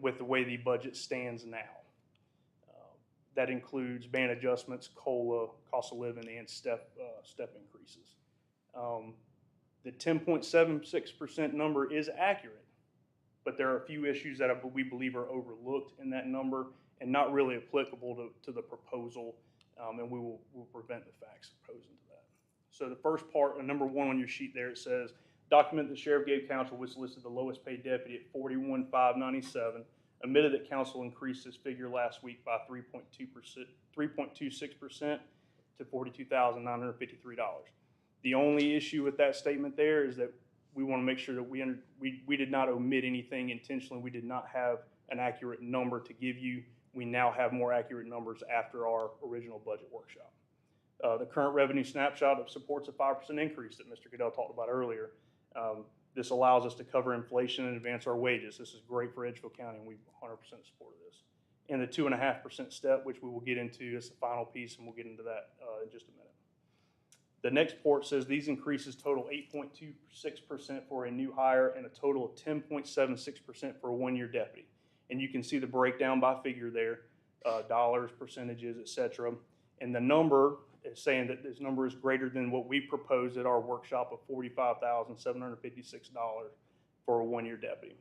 with the way the budget stands now. That includes band adjustments, COLA, cost of living, and step increases. The 10.76% number is accurate, but there are a few issues that we believe are overlooked in that number and not really applicable to the proposal, and we'll prevent the facts opposing to that. So the first part, number 1 on your sheet there, it says, document the sheriff gave council, which listed the lowest paid deputy at $41,597, admitted that council increased this figure last week by 3.26% to $42,953. The only issue with that statement there is that we want to make sure that we did not omit anything intentionally. We did not have an accurate number to give you. We now have more accurate numbers after our original budget workshop. The current revenue snapshot supports a 5% increase that Mr. Cadell talked about earlier. This allows us to cover inflation and advance our wages. This is great for Edgefield County, and we 100% support this. And the 2.5% step, which we will get into, is the final piece, and we'll get into that in just a minute. The next report says these increases total 8.26% for a new hire and a total of 10.76% for a one-year deputy. And you can see the breakdown by figure there, dollars, percentages, et cetera. And the number is saying that this number is greater than what we proposed at our workshop of $45,756 for a one-year deputy.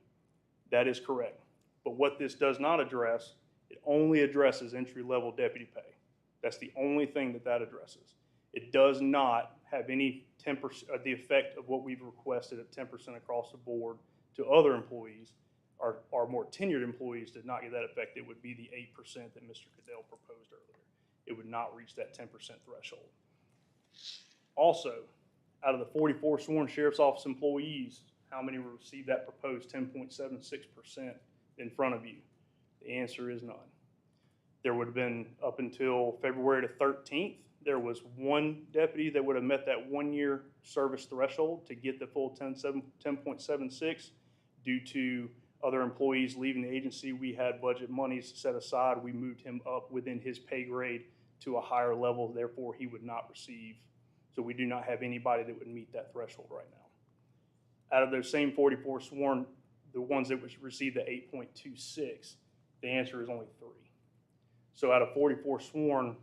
That is correct. But what this does not address, it only addresses entry-level deputy pay. That's the only thing that addresses. It does not have any 10%, the effect of what we've requested at 10% across the board to other employees. Our more tenured employees did not get that effect. It would be the 8% that Mr. Cadell proposed earlier. It would not reach that 10% threshold. Also, out of the 44 sworn sheriff's office employees, how many will receive that proposed 10.76% in front of you? The answer is none. There would have been, up until February the 13th, there was one deputy that would have met that one-year service threshold to get the full 10.76. Due to other employees leaving the agency, we had budget monies set aside. We moved him up within his pay grade to a higher level. Therefore, he would not receive. So we do not have anybody that would meet that threshold right now. Out of those same 44 sworn, the ones that would receive the 8.26, the answer is only 3. So out of 44 sworn,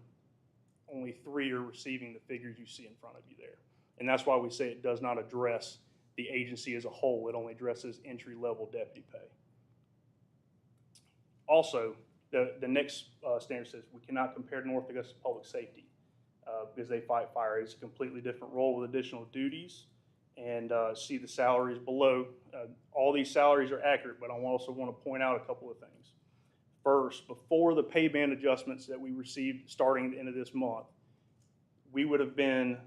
only 3 are receiving the figures you see in front of you there. And that's why we say it does not address the agency as a whole. It only addresses entry-level deputy pay. Also, the next standard says we cannot compare to North Augusta Public Safety because they fight fire. It's a completely different role with additional duties. And see the salaries below. All these salaries are accurate, but I also want to point out a couple of things. First, before the pay band adjustments that we received starting at the end of this month, we would have been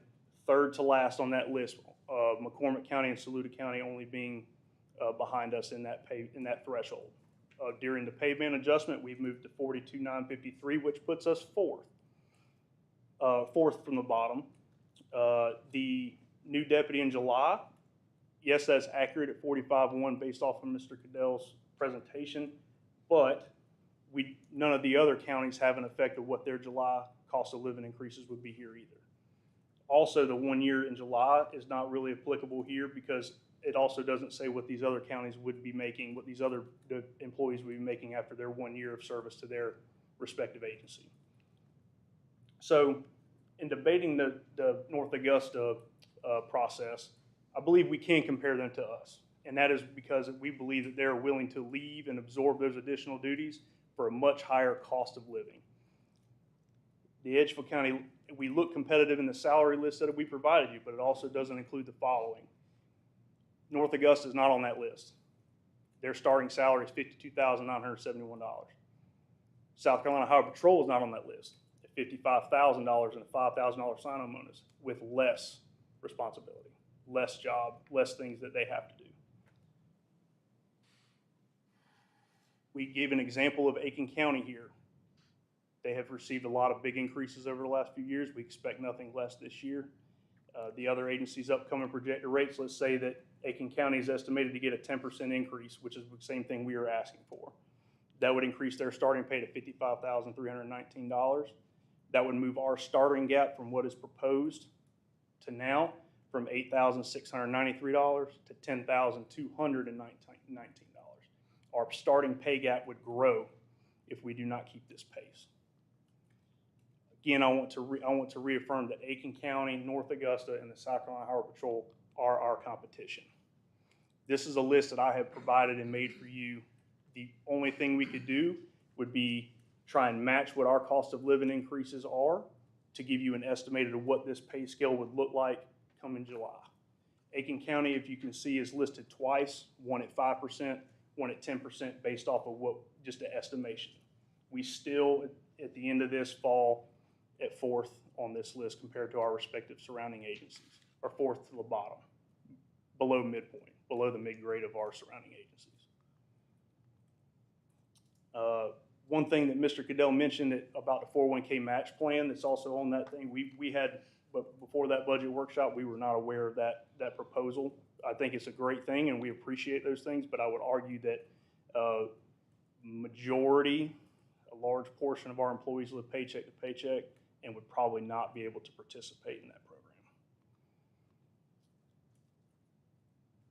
third to last on that list. McCormick County and Saluda County only being behind us in that threshold. During the pay band adjustment, we've moved to 42,953, which puts us fourth from the bottom. The new deputy in July, yes, that's accurate at 45.1 based off of Mr. Cadell's presentation, but none of the other counties have an effect of what their July cost of living increases would be here either. Also, the 1 year in July is not really applicable here because it also doesn't say what these other counties would be making, what these other employees would be making after their 1 year of service to their respective agency. So in debating the North Augusta process, I believe we can compare them to us. And that is because we believe that they're willing to leave and absorb those additional duties for a much higher cost of living. The Edgefield County, we look competitive in the salary list that we provided you, but it also doesn't include the following. North Augusta is not on that list. Their starting salary is $52,971. South Carolina Highway Patrol is not on that list at $55,000 and a $5,000 sign-on bonus with less responsibility, less job, less things that they have to do. We gave an example of Aiken County here. They have received a lot of big increases over the last few years. We expect nothing less this year. The other agencies' upcoming projected rates, let's say that Aiken County is estimated to get a 10% increase, which is the same thing we are asking for. That would increase their starting pay to $55,319. That would move our starting gap from what is proposed to now from $8,693 to $10,219. Our starting pay gap would grow if we do not keep this pace. Again, I want to reaffirm that Aiken County, North Augusta, and the South Carolina Highway Patrol are our competition. This is a list that I have provided and made for you. The only thing we could do would be try and match what our cost of living increases are to give you an estimated of what this pay scale would look like come in July. Aiken County, if you can see, is listed twice, one at 5%, one at 10% based off of just an estimation. We still, at the end of this, fall at fourth on this list compared to our respective surrounding agencies, or fourth to the bottom, below midpoint, below the mid-grade of our surrounding agencies. One thing that Mr. Cadell mentioned about the 401k match plan that's also on that thing, we had, but before that budget workshop, we were not aware of that proposal I think it's a great thing, and we appreciate those things, but I would argue that majority, a large portion of our employees live paycheck to paycheck and would probably not be able to participate in that program.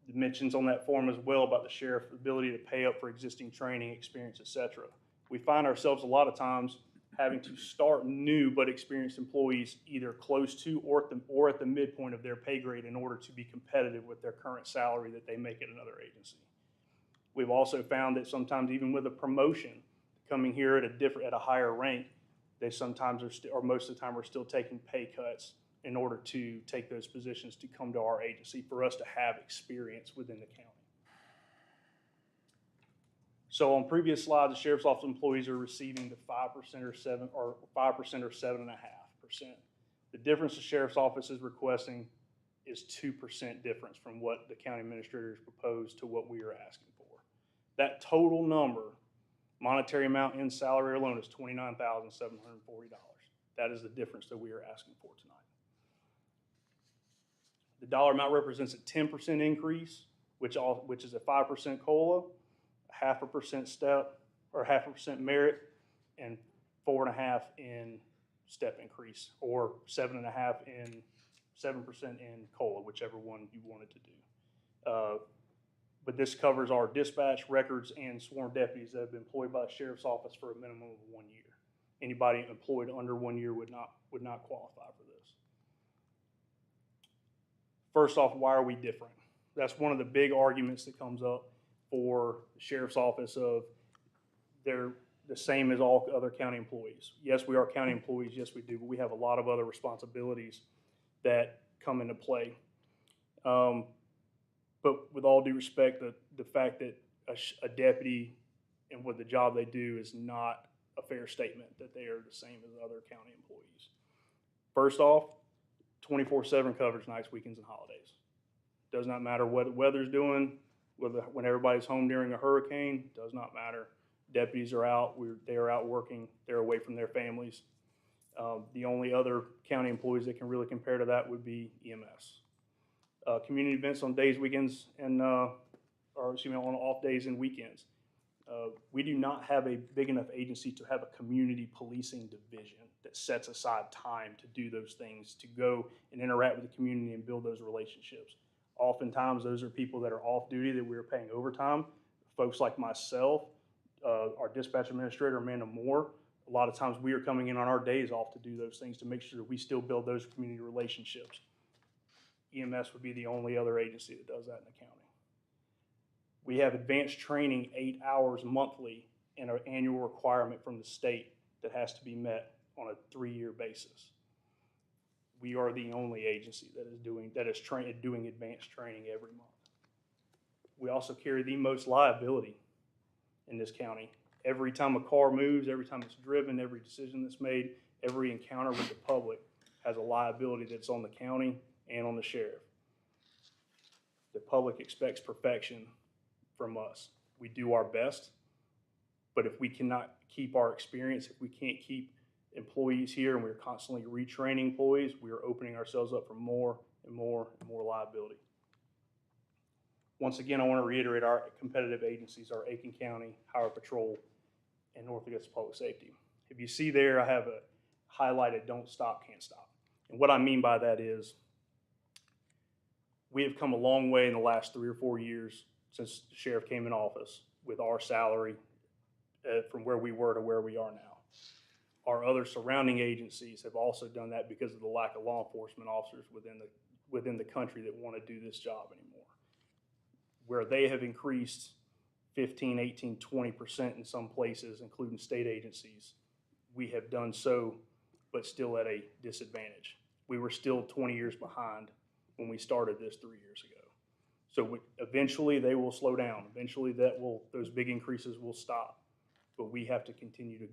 It mentions on that form as well about the sheriff's ability to pay up for existing training, experience, etc. We find ourselves a lot of times having to start new but experienced employees either close to or at the midpoint of their pay grade in order to be competitive with their current salary that they make at another agency. We've also found that sometimes even with a promotion, coming here at a higher rank, they sometimes or most of the time are still taking pay cuts in order to take those positions to come to our agency for us to have experience within the county. So on previous slides, the sheriff's office employees are receiving the 5% or 7.5%. The difference the sheriff's office is requesting is 2% difference from what the county administrators proposed to what we are asking for. That total number, monetary amount in salary alone, is $29,740. That is the difference that we are asking for tonight. The dollar amount represents a 10% increase, which is a 5% COLA, 0.5% step, or 0.5% merit, and 4.5% in step increase, or 7% in COLA, whichever one you wanted to do. But this covers our dispatch records and sworn deputies that have been employed by the sheriff's office for a minimum of 1 year. Anybody employed under 1 year would not qualify for this. First off, why are we different? That's one of the big arguments that comes up for the sheriff's office of they're the same as all other county employees. Yes, we are county employees, yes we do, but we have a lot of other responsibilities that come into play. But with all due respect, the fact that a deputy and what the job they do is not a fair statement that they are the same as other county employees. First off, 24/7 coverage nights, weekends, and holidays. Does not matter what the weather's doing, when everybody's home during a hurricane, does not matter. Deputies are out, they are out working, they're away from their families. The only other county employees that can really compare to that would be EMS. Community events on days, weekends, and on off days and weekends. We do not have a big enough agency to have a community policing division that sets aside time to do those things, to go and interact with the community and build those relationships. Oftentimes, those are people that are off duty that we're paying overtime. Folks like myself, our dispatch administrator, Amanda Moore, a lot of times we are coming in on our days off to do those things to make sure that we still build those community relationships. EMS would be the only other agency that does that in the county. We have advanced training 8 hours monthly and an annual requirement from the state that has to be met on a 3-year basis. We are the only agency that is doing advanced training every month. We also carry the most liability in this county. Every time a car moves, every time it's driven, every decision that's made, every encounter with the public has a liability that's on the county and on the sheriff. The public expects perfection from us. We do our best, but if we cannot keep our experience, if we can't keep employees here and we're constantly retraining employees, we are opening ourselves up for more and more and more liability. Once again, I want to reiterate our competitive agencies are Aiken County, Highway Patrol, and North Augusta Public Safety. If you see there, I have a highlighted don't stop, can't stop. And what I mean by that is we have come a long way in the last 3 or 4 years since the sheriff came in office with our salary from where we were to where we are now. Our other surrounding agencies have also done that because of the lack of law enforcement officers within the country that want to do this job anymore. Where they have increased 15, 18, 20% in some places, including state agencies, we have done so, but still at a disadvantage. We were still 20 years behind when we started this 3 years ago. So eventually they will slow down. Eventually those big increases will stop, but we have to continue to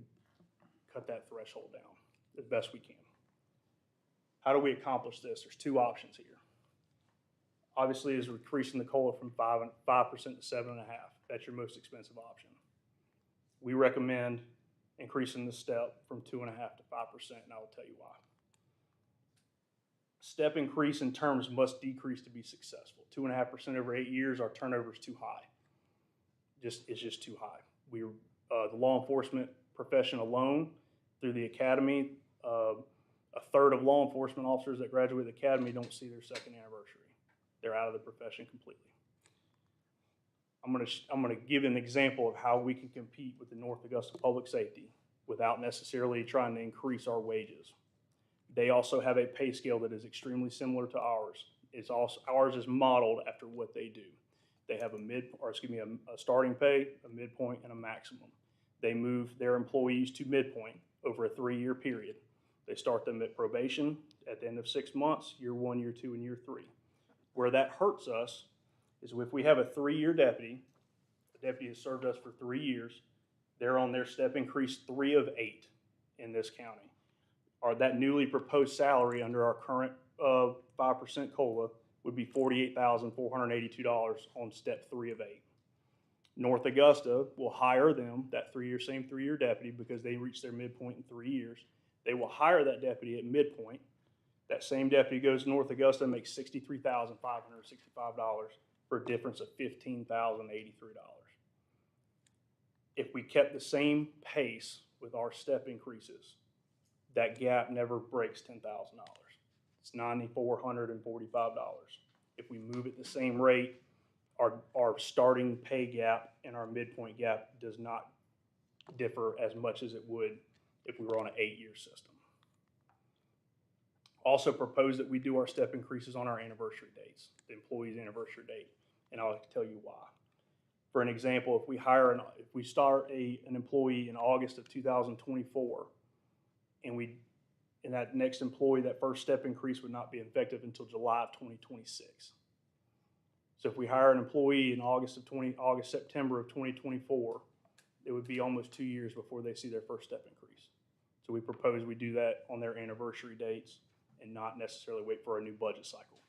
cut that threshold down as best we can. How do we accomplish this? There's 2 options here. Obviously, is increasing the COLA from 5% to 7.5%. That's your most expensive option. We recommend increasing the step from 2.5% to 5%, and I will tell you why. Step increase in terms must decrease to be successful. 2.5% over 8 years, our turnover is too high. It's just too high. The law enforcement profession alone, through the academy, a third of law enforcement officers that graduate the academy don't see their second anniversary. They're out of the profession completely. I'm gonna give an example of how we can compete with the North Augusta Public Safety without necessarily trying to increase our wages. They also have a pay scale that is extremely similar to ours. Ours is modeled after what they do. They have a starting pay, a midpoint, and a maximum. They move their employees to midpoint over a 3-year period. They start them at probation at the end of 6 months, year 1, year 2, and year 3. Where that hurts us is if we have a 3-year deputy, the deputy has served us for 3 years, they're on their step increase 3 of 8 in this county. Or that newly proposed salary under our current 5% COLA would be $48,482 on step 3 of 8. North Augusta will hire them, that same 3-year deputy, because they reached their midpoint in 3 years. They will hire that deputy at midpoint. That same deputy goes to North Augusta and makes $63,565 for a difference of $15,083. If we kept the same pace with our step increases, that gap never breaks $10,000. It's $9,445. If we move at the same rate, our starting pay gap and our midpoint gap does not differ as much as it would if we were on an 8-year system. Also propose that we do our step increases on our anniversary dates, the employee's anniversary date, and I'll tell you why. For an example, if we start an employee in August of 2024, and that next employee, that first step increase would not be effective until July of 2026. So if we hire an employee in September of 2024, it would be almost 2 years before they see their first step increase. So we propose we do that on their anniversary dates and not necessarily wait for a new budget cycle.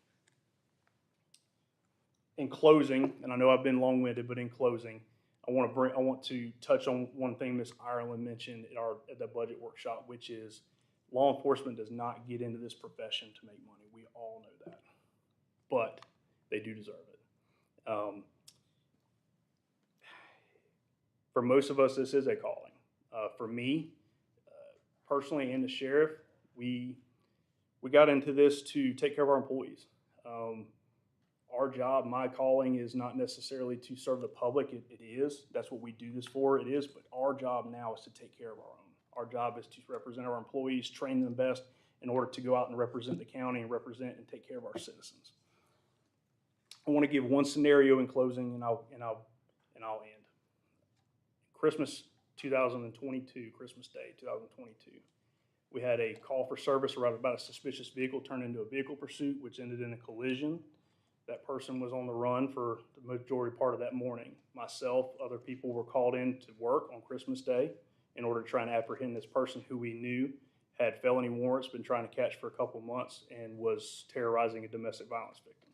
In closing, and I know I've been long-winded, but in closing, I want to touch on one thing Ms. Ireland mentioned at the budget workshop, which is law enforcement does not get into this profession to make money. We all know that, but they do deserve it. For most of us, this is a calling. For me, personally, and the sheriff, we got into this to take care of our employees. Our job, my calling, is not necessarily to serve the public. It is. That's what we do this for. It is. But our job now is to take care of our own. Our job is to represent our employees, train them best in order to go out and represent the county and represent and take care of our citizens. I want to give one scenario in closing, and I'll end. Christmas 2022, Christmas Day 2022. We had a call for service about a suspicious vehicle turned into a vehicle pursuit, which ended in a collision. That person was on the run for the majority part of that morning. Myself, other people were called in to work on Christmas Day in order to try and apprehend this person who we knew had felony warrants, been trying to catch for a couple months, and was terrorizing a domestic violence victim.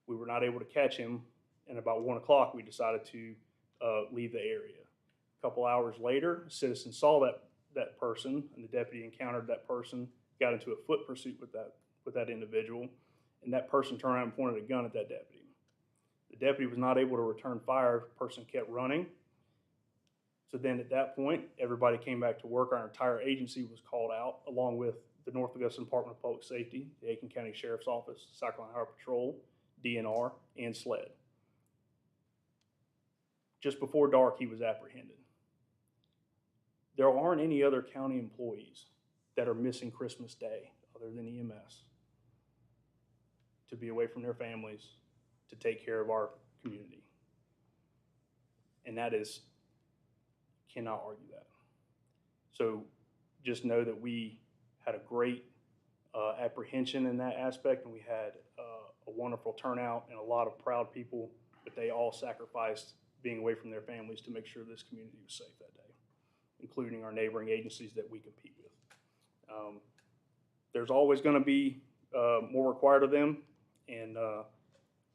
We were not able to catch him, and about 1 o'clock we decided to leave the area. A couple hours later, a citizen saw that person, and the deputy encountered that person, got into a foot pursuit with that individual, and that person turned around and pointed a gun at that deputy. The deputy was not able to return fire. The person kept running. So then at that point, everybody came back to work. Our entire agency was called out, along with the North Augusta Department of Public Safety, the Aiken County Sheriff's Office, South Carolina Highway Patrol, DNR, and SLED. Just before dark, he was apprehended. There aren't any other county employees that are missing Christmas Day other than EMS to be away from their families, to take care of our community. And that is, cannot argue that. So just know that we had a great apprehension in that aspect, and we had a wonderful turnout and a lot of proud people, but they all sacrificed being away from their families to make sure this community was safe that day, including our neighboring agencies that we compete with. There's always going to be more required of them, and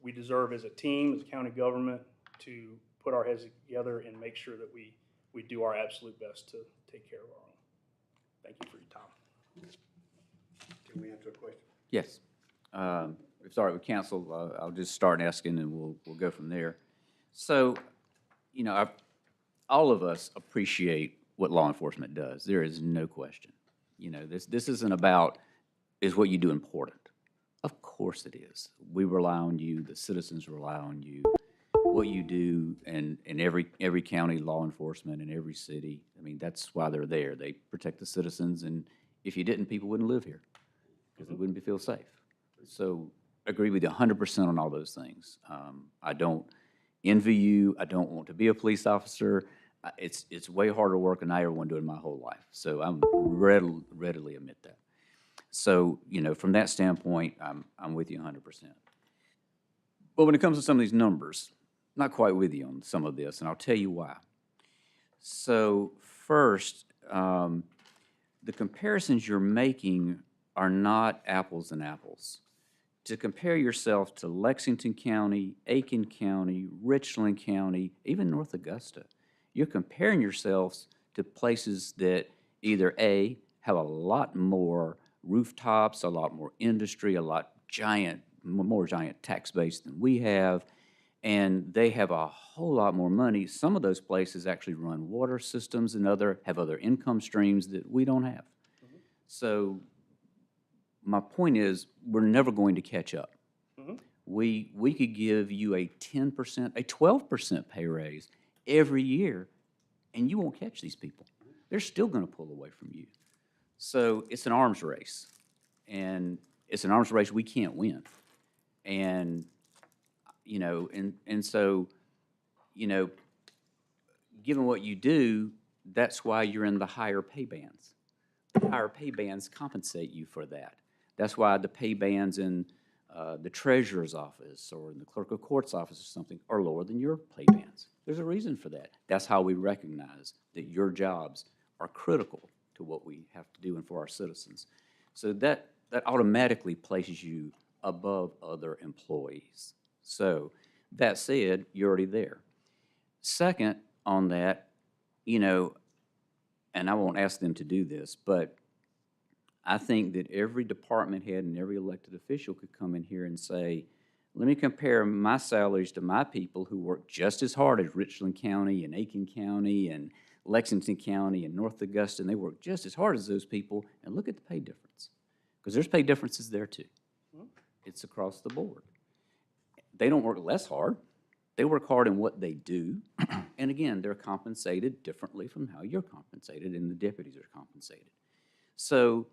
we deserve as a team, as a county government, to put our heads together and make sure that we do our absolute best to take care of our own. Thank you for your time. Can we answer a question? Yes. If sorry with council, I'll just start asking and we'll go from there. So, you know, all of us appreciate what law enforcement does. There is no question. You know, this isn't about, is what you do important? Of course it is. We rely on you, the citizens rely on you. What you do in every county law enforcement in every city, I mean, that's why they're there. They protect the citizens, and if you didn't, people wouldn't live here because they wouldn't feel safe. So agree with you 100% on all those things. I don't envy you. I don't want to be a police officer. It's way harder work than I ever want to do in my whole life. So I'm readily admit that. So, you know, from that standpoint, I'm with you 100%. But when it comes to some of these numbers, not quite with you on some of this, and I'll tell you why. So first, the comparisons you're making are not apples and apples. To compare yourself to Lexington County, Aiken County, Richland County, even North Augusta, you're comparing yourselves to places that either A, have a lot more rooftops, a lot more industry, more giant tax base than we have, and they have a whole lot more money. Some of those places actually run water systems and have other income streams that we don't have. So my point is, we're never going to catch up. We could give you a 10%, a 12% pay raise every year, and you won't catch these people. They're still going to pull away from you. So it's an arms race, and it's an arms race we can't win. And, you know, and so, you know, given what you do, that's why you're in the higher pay bands. The higher pay bands compensate you for that. That's why the pay bands in the treasurer's office or in the clerk of court's office or something are lower than your pay bands. There's a reason for that. That's how we recognize that your jobs are critical to what we have to do and for our citizens. So that automatically places you above other employees. So that said, you're already there. Second on that, you know, and I won't ask them to do this, but I think that every department head and every elected official could come in here and say, let me compare my salaries to my people who work just as hard as Richland County and Aiken County and Lexington County and North Augusta, and they work just as hard as those people, and look at the pay difference. Because there's pay differences there too. It's across the board. They don't work less hard. They work hard in what they do. And again, they're compensated differently from how you're compensated and the deputies are compensated. So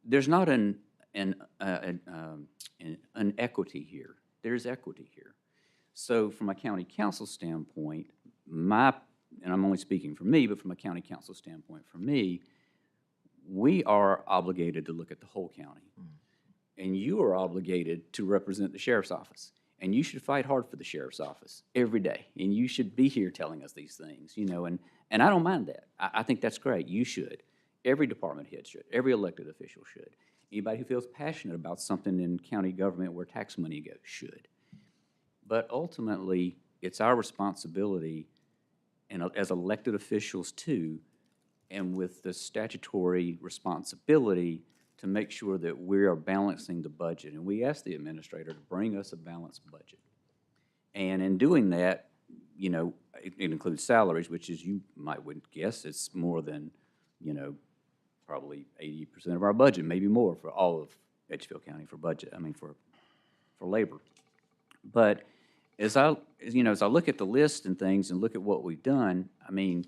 there's not an equity here. There's equity here. So from a county council standpoint, and I'm only speaking for me, but from a county council standpoint, for me, we are obligated to look at the whole county. And you are obligated to represent the sheriff's office. And you should fight hard for the sheriff's office every day. And you should be here telling us these things, you know, and I don't mind that. I think that's great. You should. Every department head should. Every elected official should. Anybody who feels passionate about something in county government where tax money goes should. But ultimately, it's our responsibility, and as elected officials too, and with the statutory responsibility to make sure that we are balancing the budget. And we ask the administrator to bring us a balanced budget. And in doing that, you know, it includes salaries, which is, you wouldn't guess, it's more than, you know, probably 80% of our budget, maybe more for all of Edgefield County for budget, for labor. But as I look at the list and things and look at what we've done, and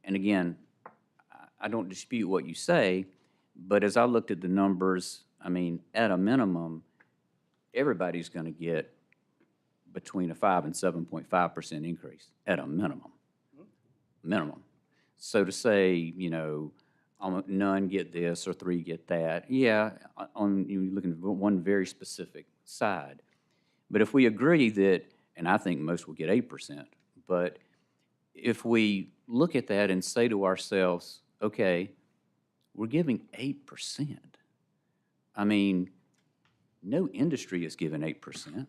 again, I don't dispute what you say, but as I looked at the numbers, at a minimum, everybody's going to get between a 5 and 7.5% increase at a minimum. Minimum. So to say, you know, none get this or 3 get that, yeah, you're looking at one very specific side. But if we agree that, and I think most will get 8%, but if we look at that and say to ourselves, okay, we're giving 8%. No industry is given 8%.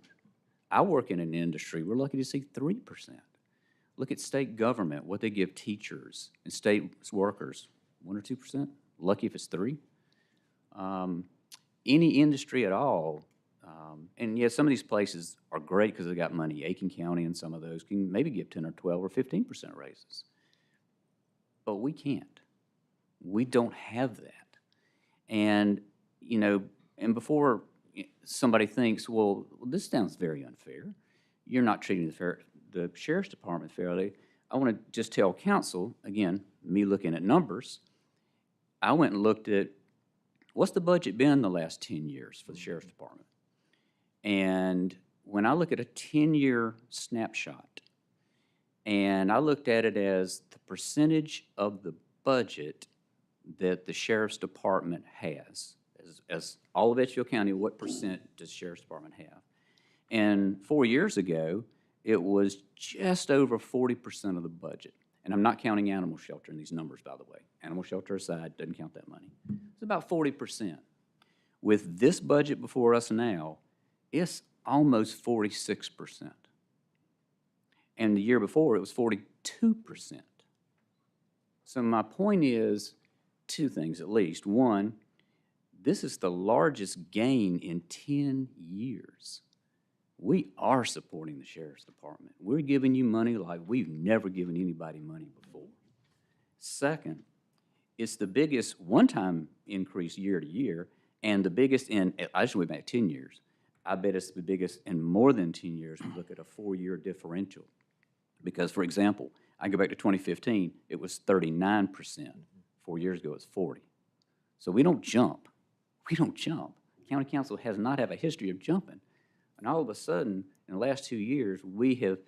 I work in an industry, we're lucky to see 3%. Look at state government, what they give teachers and state workers, 1 or 2%. Lucky if it's 3. any industry at all, and yes, some of these places are great because they got money. Aiken County and some of those can maybe give 10 or 12 or 15% raises. But we can't. We don't have that. And, you know, and before somebody thinks, well, this sounds very unfair, you're not treating the sheriff's department fairly, I want to just tell council, again, me looking at numbers, I went and looked at what's the budget been the last 10 years for the sheriff's department. And when I look at a 10-year snapshot, and I looked at it as the percentage of the budget that the sheriff's department has, as all of Edgefield County, what percent does the sheriff's department have? And 4 years ago, it was just over 40% of the budget. And I'm not counting animal shelter in these numbers, by the way. Animal shelter aside, doesn't count that money. It's about 40%. With this budget before us now, it's almost 46%. And the year before, it was 42%. So my point is two things at least. One, this is the largest gain in 10 years. We are supporting the sheriff's department. We're giving you money like we've never given anybody money before. Second, it's the biggest one-time increase year to year, and the biggest in, I just went back 10 years. I bet it's the biggest in more than 10 years. We look at a 4-year differential. Because, for example, I go back to 2015, it was 39%. 4 years ago, it was 40. So we don't jump. We don't jump. County Council has not have a history of jumping. And all of a sudden, in the last 2 years, we have,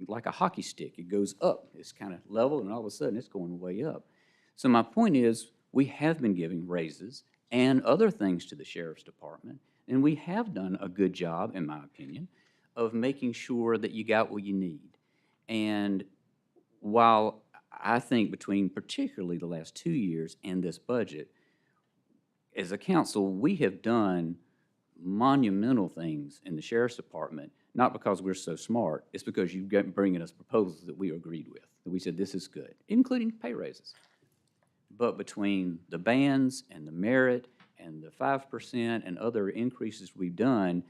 like a hockey stick, it goes up. It's kind of level, and all of a sudden, it's going way up. So my point is, we have been giving raises and other things to the sheriff's department, and we have done a good job, in my opinion, of making sure that you got what you need. And while I think between particularly the last 2 years and this budget, as a council, we have done monumental things in the sheriff's department, not because we're so smart, it's because you've got bringing us proposals that we agreed with, that we said this is good, including pay raises. But between the bands and the merit and the 5% and other increases we've done,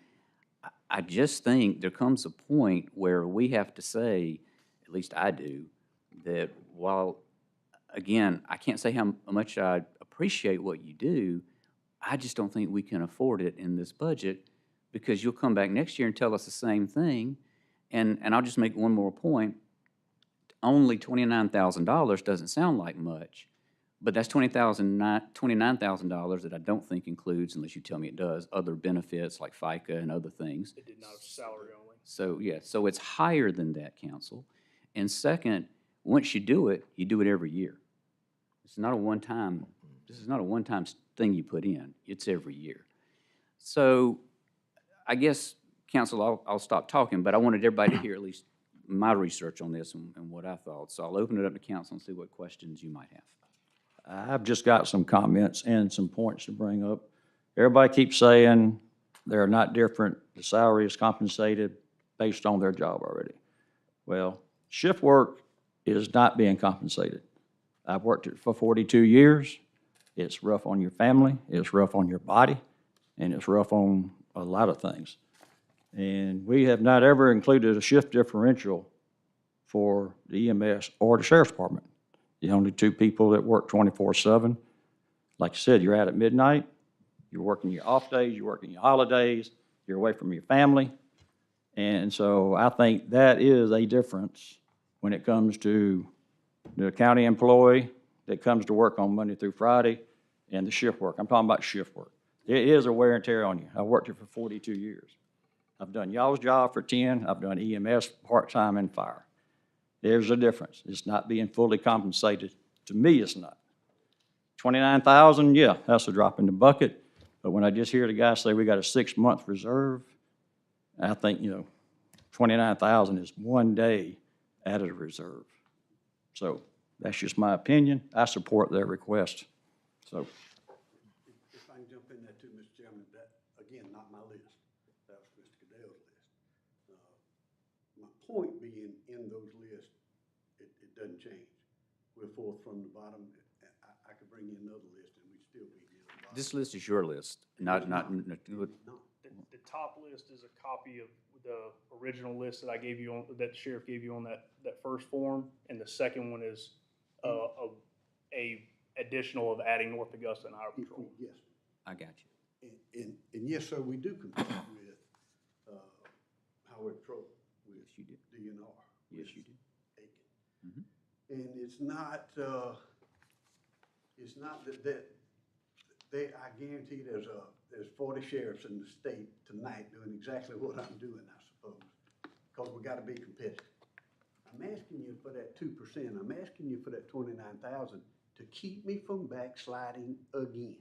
I just think there comes a point where we have to say, at least I do, that while, again, I can't say how much I appreciate what you do, I just don't think we can afford it in this budget, because you'll come back next year and tell us the same thing. And I'll just make one more point. Only $29,000 doesn't sound like much, but that's $29,000 that I don't think includes, unless you tell me it does, other benefits like FICA and other things. It did not have salary only. So, yeah, so it's higher than that, council. And second, once you do it every year. It's not a one-time, this is not a one-time thing you put in. It's every year. So I guess, council, I'll stop talking, but I wanted everybody to hear at least my research on this and what I thought. So I'll open it up to council and see what questions you might have. I've just got some comments and some points to bring up. Everybody keeps saying they're not different. The salary is compensated based on their job already. Well, shift work is not being compensated. I've worked it for 42 years. It's rough on your family, it's rough on your body, and it's rough on a lot of things. And we have not ever included a shift differential for the EMS or the sheriff's department. The only two people that work 24/7, like you said, you're out at midnight, you're working your off days, you're working your holidays, you're away from your family. And so I think that is a difference when it comes to the county employee that comes to work on Monday through Friday and the shift work. I'm talking about shift work. It is a wear and tear on you. I worked here for 42 years. I've done y'all's job for 10. I've done EMS part-time and fire. There's a difference. It's not being fully compensated. To me, it's not. 29,000, yeah, that's a drop in the bucket. But when I just hear the guy say we got a 6-month reserve, I think, 29,000 is 1 day out of the reserve. So that's just my opinion. I support their request. So. If I can jump in there too, Mr. Chairman, that, again, not my list. That was Mr. Cadell's list. My point being, in those lists, it doesn't change. We're fourth from the bottom. I could bring you another list and we'd still be near the This list is your list, not. No. The top list is a copy of the original list that I gave you on, that the sheriff gave you on that first form, and the second one is, a additional of adding North Augusta and Highway Patrol. Yes. I got you. And yes, sir, we do compete with, Highway Patrol, with Yes, you do. DNR. Yes, with you do. Aiken. And it's not I guarantee there's 40 sheriffs in the state tonight doing exactly what I'm doing, I suppose, because we gotta be competitive. I'm asking you for that 2%, I'm asking you for that 29,000 to keep me from backsliding again.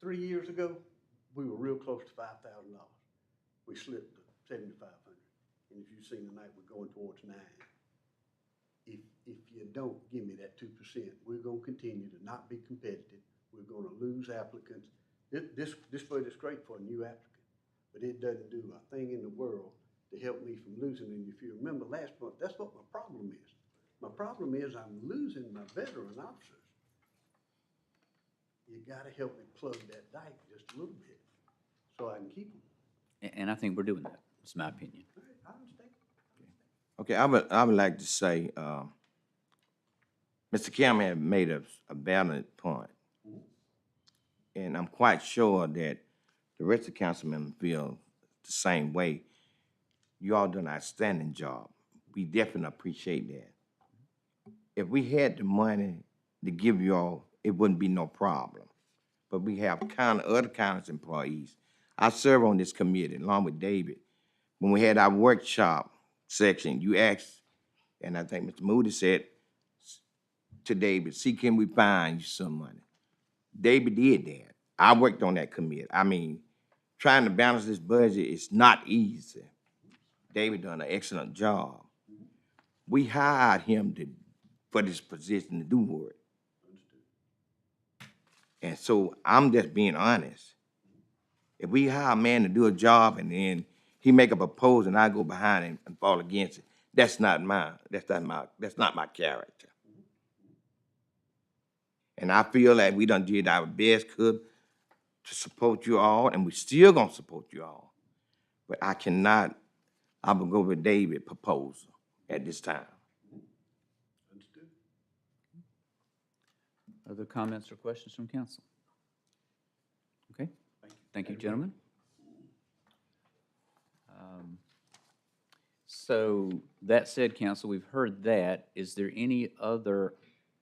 3 years ago, we were real close to $5,000. We slipped to 7,500. And if you've seen tonight, we're going towards 9. If you don't give me that 2%, we're gonna continue to not be competitive. We're gonna lose applicants. This budget's great for a new applicant, but it doesn't do a thing in the world to help me from losing. And if you remember last month, that's what my problem is. My problem is I'm losing my veteran officers. You gotta help me plug that dike just a little bit so I can keep them. And I think we're doing that. It's my opinion. All right, I understand. Okay, I would like to say, Mr. Cameron had made a valid point. And I'm quite sure that the rest of the councilmen feel the same way. You all done an outstanding job. We definitely appreciate that. If we had the money to give you all, it wouldn't be no problem. But we have other county employees. I serve on this committee along with David. When we had our workshop section, you asked, and I think Mr. Moody said to David, see, can we find you some money? David did that. I worked on that committee. I mean, trying to balance this budget is not easy. David done an excellent job. We hired him for this position to do work. And so I'm just being honest. If we hire a man to do a job and then he make a proposal and I go behind him and fall against it, that's not my character. And I feel like we done did our best to support you all, and we still gonna support you all. But I will go with David's proposal at this time. Understood. Other comments or questions from council? Okay. Thank you, gentlemen. So that said, council, we've heard that. Is there any other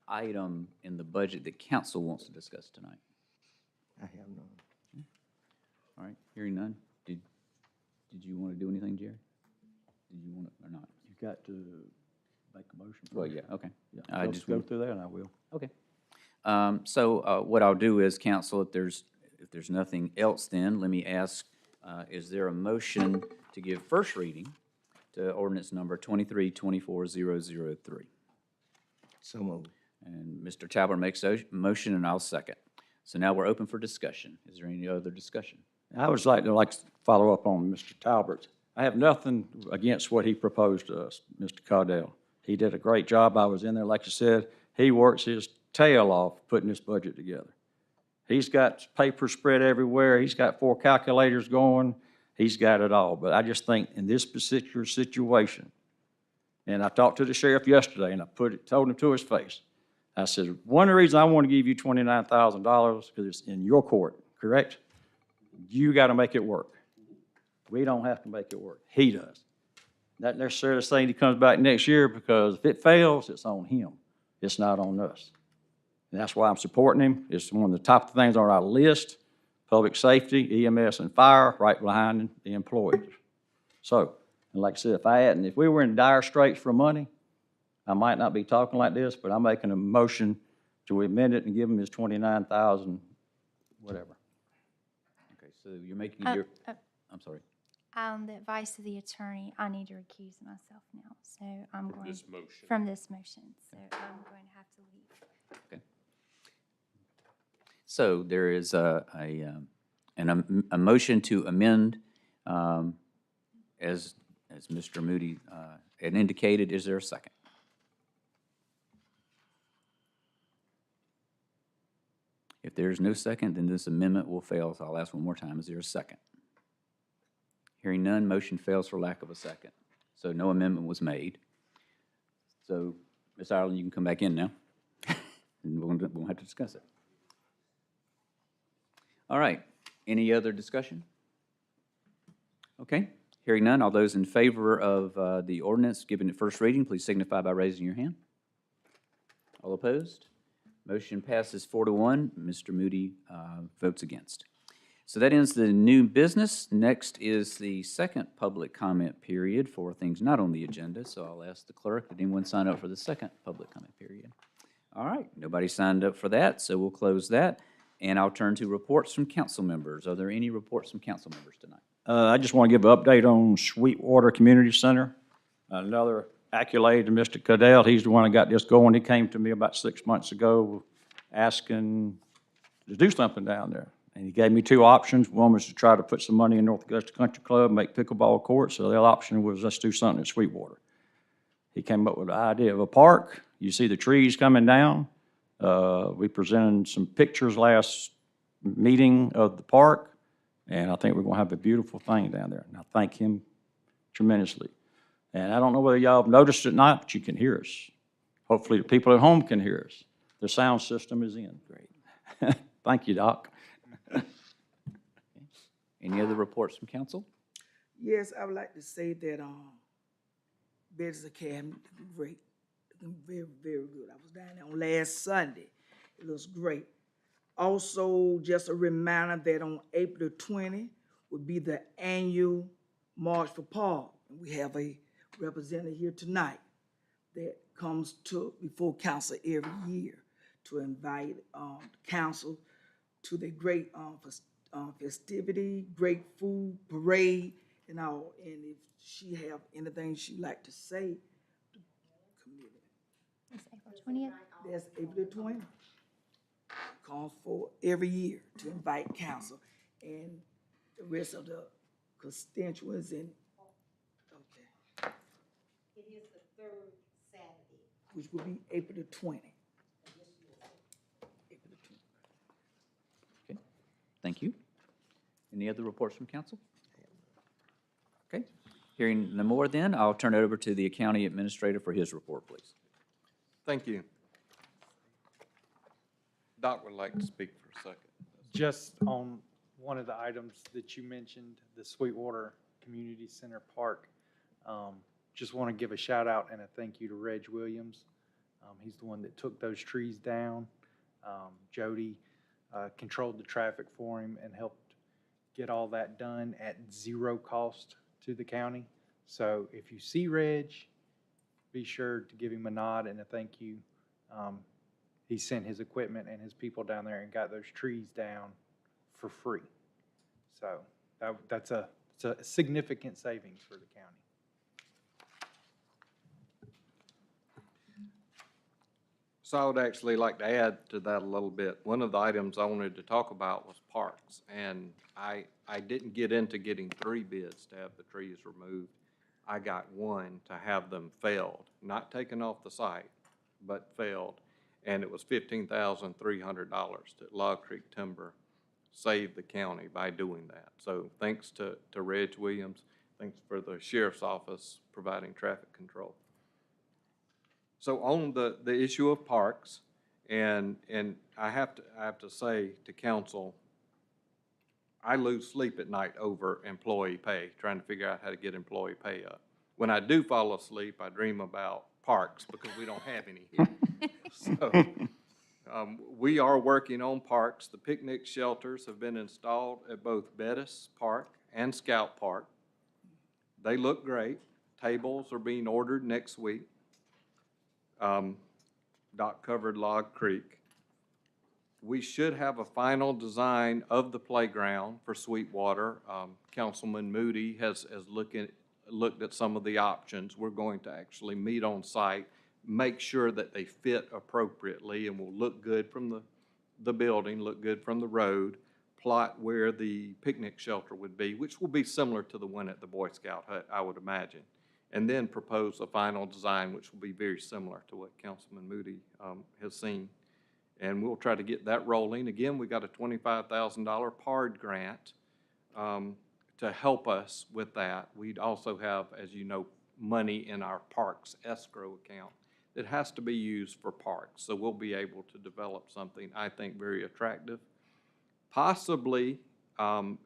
item in the budget that council wants to discuss tonight? I have none. All right, hearing none. Did you want to do anything, Jerry? Did you want to, or not? You got to make a motion. Well, yeah, okay. Yeah, I let's just go want- through that and I will. Okay. So what I'll do is, council, if there's nothing else, then let me ask, is there a motion to give first reading to ordinance number 23-24-003? So moved. And Mr. Talbot makes a motion, and I'll second. So now we're open for discussion. Is there any other discussion? I would like to follow up on Mr. Talbot. I have nothing against what he proposed to us, Mr. Caudell. He did a great job. I was in there, like you said. He works his tail off putting this budget together. He's got paper spread everywhere. He's got 4 calculators going. He's got it all. But I just think in this particular situation, and I talked to the sheriff yesterday, and I told him to his face. I said, one of the reasons I want to give you $29,000 because it's in your court, correct? You got to make it work. We don't have to make it work. He does. Not necessarily saying he comes back next year, because if it fails, it's on him. It's not on us. And that's why I'm supporting him. It's one of the top things on our list: public safety, EMS, and fire, right behind the employees. So, and like I said, if we were in dire straits for money, I might not be talking like this, but I'm making a motion to amend it and give him his 29,000, whatever. Okay, so you're making Uh, your, uh, I'm sorry. On the advice of the attorney, I need to recuse myself now, so I'm going. This motion. From this motion, so I'm going to have to leave. Okay. So there is a motion to amend, as Mr. Moody had indicated. Is there a second? If there's no second, then this amendment will fail. So I'll ask one more time. Is there a second? Hearing none, motion fails for lack of a second. So no amendment was made. So, Ms. Ireland, you can come back in now. And we'll have to discuss it. All right. Any other discussion? Okay. Hearing none, all those in favor of the ordinance giving it first reading, please signify by raising your hand. All opposed? Motion passes 4-1. Mr. Moody votes against. So that ends the new business. Next is the second public comment period for things not on the agenda. So I'll ask the clerk, did anyone sign up for the second public comment period? All right, nobody signed up for that, so we'll close that. And I'll turn to reports from council members. Are there any reports from council members tonight? I just want to give an update on Sweetwater Community Center. Another accolade to Mr. Cadell. He's the one that got this going. He came to me about 6 months ago asking to do something down there. And he gave me two options. One was to try to put some money in North Augusta Country Club, make pickleball courts. So the other option was let's do something at Sweetwater. He came up with the idea of a park. You see the trees coming down. We presented some pictures last meeting of the park, and I think we're going to have a beautiful thing down there. And I thank him tremendously. And I don't know whether y'all have noticed it or not, but you can hear us. Hopefully the people at home can hear us. The sound system is in. Great. Thank you, Doc. Any other reports from council? Yes, I would like to say that Betty's Academy looking great, looking very, very good. I was down there on last Sunday. It looks great. Also, just a reminder that on April 20 will be the annual March for Paul. And we have a representative here tonight that comes to before council every year to invite council to the great festivity, great food, parade, and all. And if she have anything she'd like to say, to the committee. It's April 20th. That's April 20th. Comes for every year to invite council and the rest of the constituents and, okay. It is the third Saturday. Which will be April 20th. April 20th. Okay, thank you. Any other reports from council? Okay, hearing no more then, I'll turn it over to the county administrator for his report, please. Thank you. Doc would like to speak for a second. Just on one of the items that you mentioned, the Sweetwater Community Center Park, just want to give a shout out and a thank you to Reg Williams. He's the one that took those trees down. Jody controlled the traffic for him and helped get all that done at zero cost to the county. So if you see Reg, be sure to give him a nod and a thank you. He sent his equipment and his people down there and got those trees down for free. So it's a significant savings for the county. So I would actually like to add to that a little bit. One of the items I wanted to talk about was parks. And I didn't get into getting 3 bids to have the trees removed. I got one to have them felled, not taken off the site, but felled. And it was $15,300 that Log Creek Timber saved the county by doing that. So thanks to Reg Williams, thanks for the sheriff's office providing traffic control. So on the issue of parks, and I have to say to council, I lose sleep at night over employee pay, trying to figure out how to get employee pay up. When I do fall asleep, I dream about parks because we don't have any here. So we are working on parks. The picnic shelters have been installed at both Bettis Park and Scout Park. They look great. Tables are being ordered next week. Doc covered Log Creek. We should have a final design of the playground for Sweetwater. Councilman Moody has looked at some of the options. We're going to actually meet on site, make sure that they fit appropriately and will look good from the building, look good from the road, plot where the picnic shelter would be, which will be similar to the one at the Boy Scout hut, I would imagine, and then propose a final design which will be very similar to what Councilman Moody has seen. and we'll try to get that rolling. Again, we got a $25,000 PARD grant to help us with that. We'd also have, as you know, money in our parks escrow account that has to be used for parks. So we'll be able to develop something, I think, very attractive. Possibly, and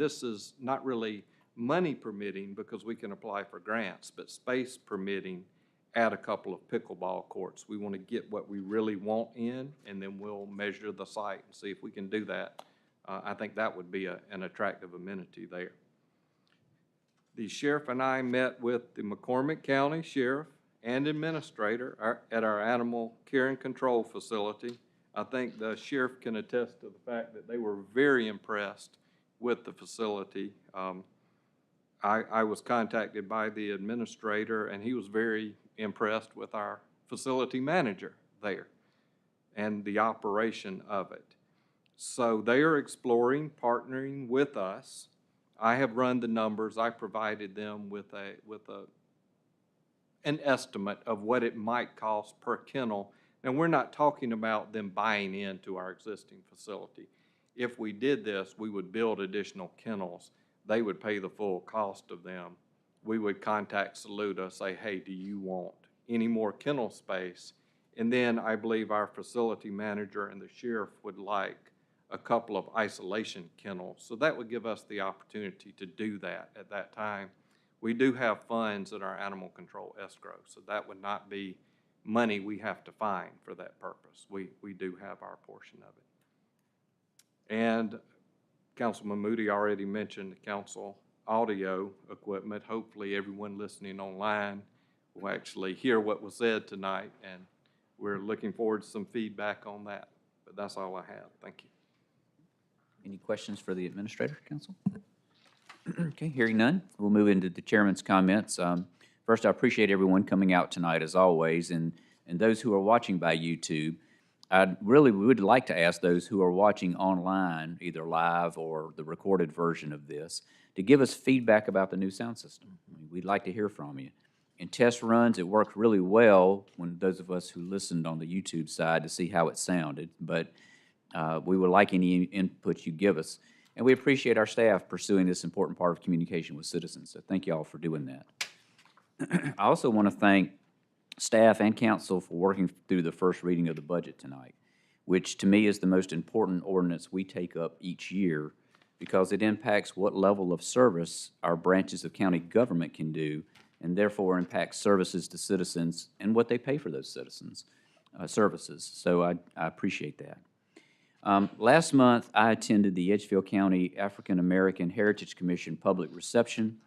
this is not really money permitting because we can apply for grants, but space permitting, add a couple of pickleball courts. We want to get what we really want in, and then we'll measure the site and see if we can do that. I think that would be an attractive amenity there. The sheriff and I met with the McCormick County Sheriff and Administrator at our Animal Care and Control facility. I think the sheriff can attest to the fact that they were very impressed with the facility. I was contacted by the administrator, and he was very impressed with our facility manager there and the operation of it. So they are exploring partnering with us. I have run the numbers. I provided them with an estimate of what it might cost per kennel. And we're not talking about them buying into our existing facility. If we did this, we would build additional kennels. They would pay the full cost of them. We would contact Saluda, say, hey, do you want any more kennel space? And then I believe our facility manager and the sheriff would like a couple of isolation kennels. So that would give us the opportunity to do that at that time. We do have funds in our animal control escrow, so that would not be money we have to find for that purpose. We do have our portion of it. And Councilman Moody already mentioned the council audio equipment. Hopefully everyone listening online will actually hear what was said tonight, and we're looking forward to some feedback on that. But that's all I have. Thank you. Any questions for the administrator, council? Okay, hearing none, we'll move into the chairman's comments. First, I appreciate everyone coming out tonight, as always, and those who are watching by YouTube. I really would like to ask those who are watching online, either live or the recorded version of this, to give us feedback about the new sound system. We'd like to hear from you. In test runs, it worked really well when those of us who listened on the YouTube side to see how it sounded, but we would like any input you give us. And we appreciate our staff pursuing this important part of communication with citizens, so thank you all for doing that. I also want to thank staff and council for working through the first reading of the budget tonight, which to me is the most important ordinance we take up each year because it impacts what level of service our branches of county government can do and therefore impacts services to citizens and what they pay for those citizens' services. So I appreciate that. Last month, I attended the Edgefield County African American Heritage Commission public reception.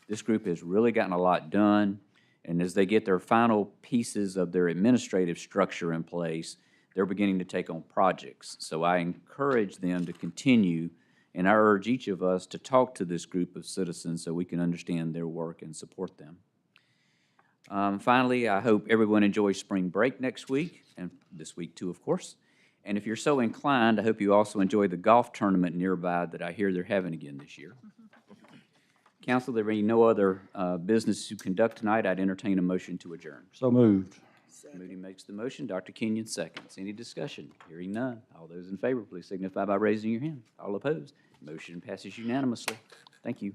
This group has really gotten a lot done, and as they get their final pieces of their administrative structure in place, they're beginning to take on projects. So I encourage them to continue, and I urge each of us to talk to this group of citizens so we can understand their work and support them. Finally, I hope everyone enjoys spring break next week, and this week too, of course. And if you're so inclined, I hope you also enjoy the golf tournament nearby that I hear they're having again this year. Council, there being no other business to conduct tonight, I'd entertain a motion to adjourn. So moved. Moody makes the motion. Dr. Kenyon seconds. Any discussion? Hearing none. All those in favor, please signify by raising your hand. All opposed? Motion passes unanimously. Thank you.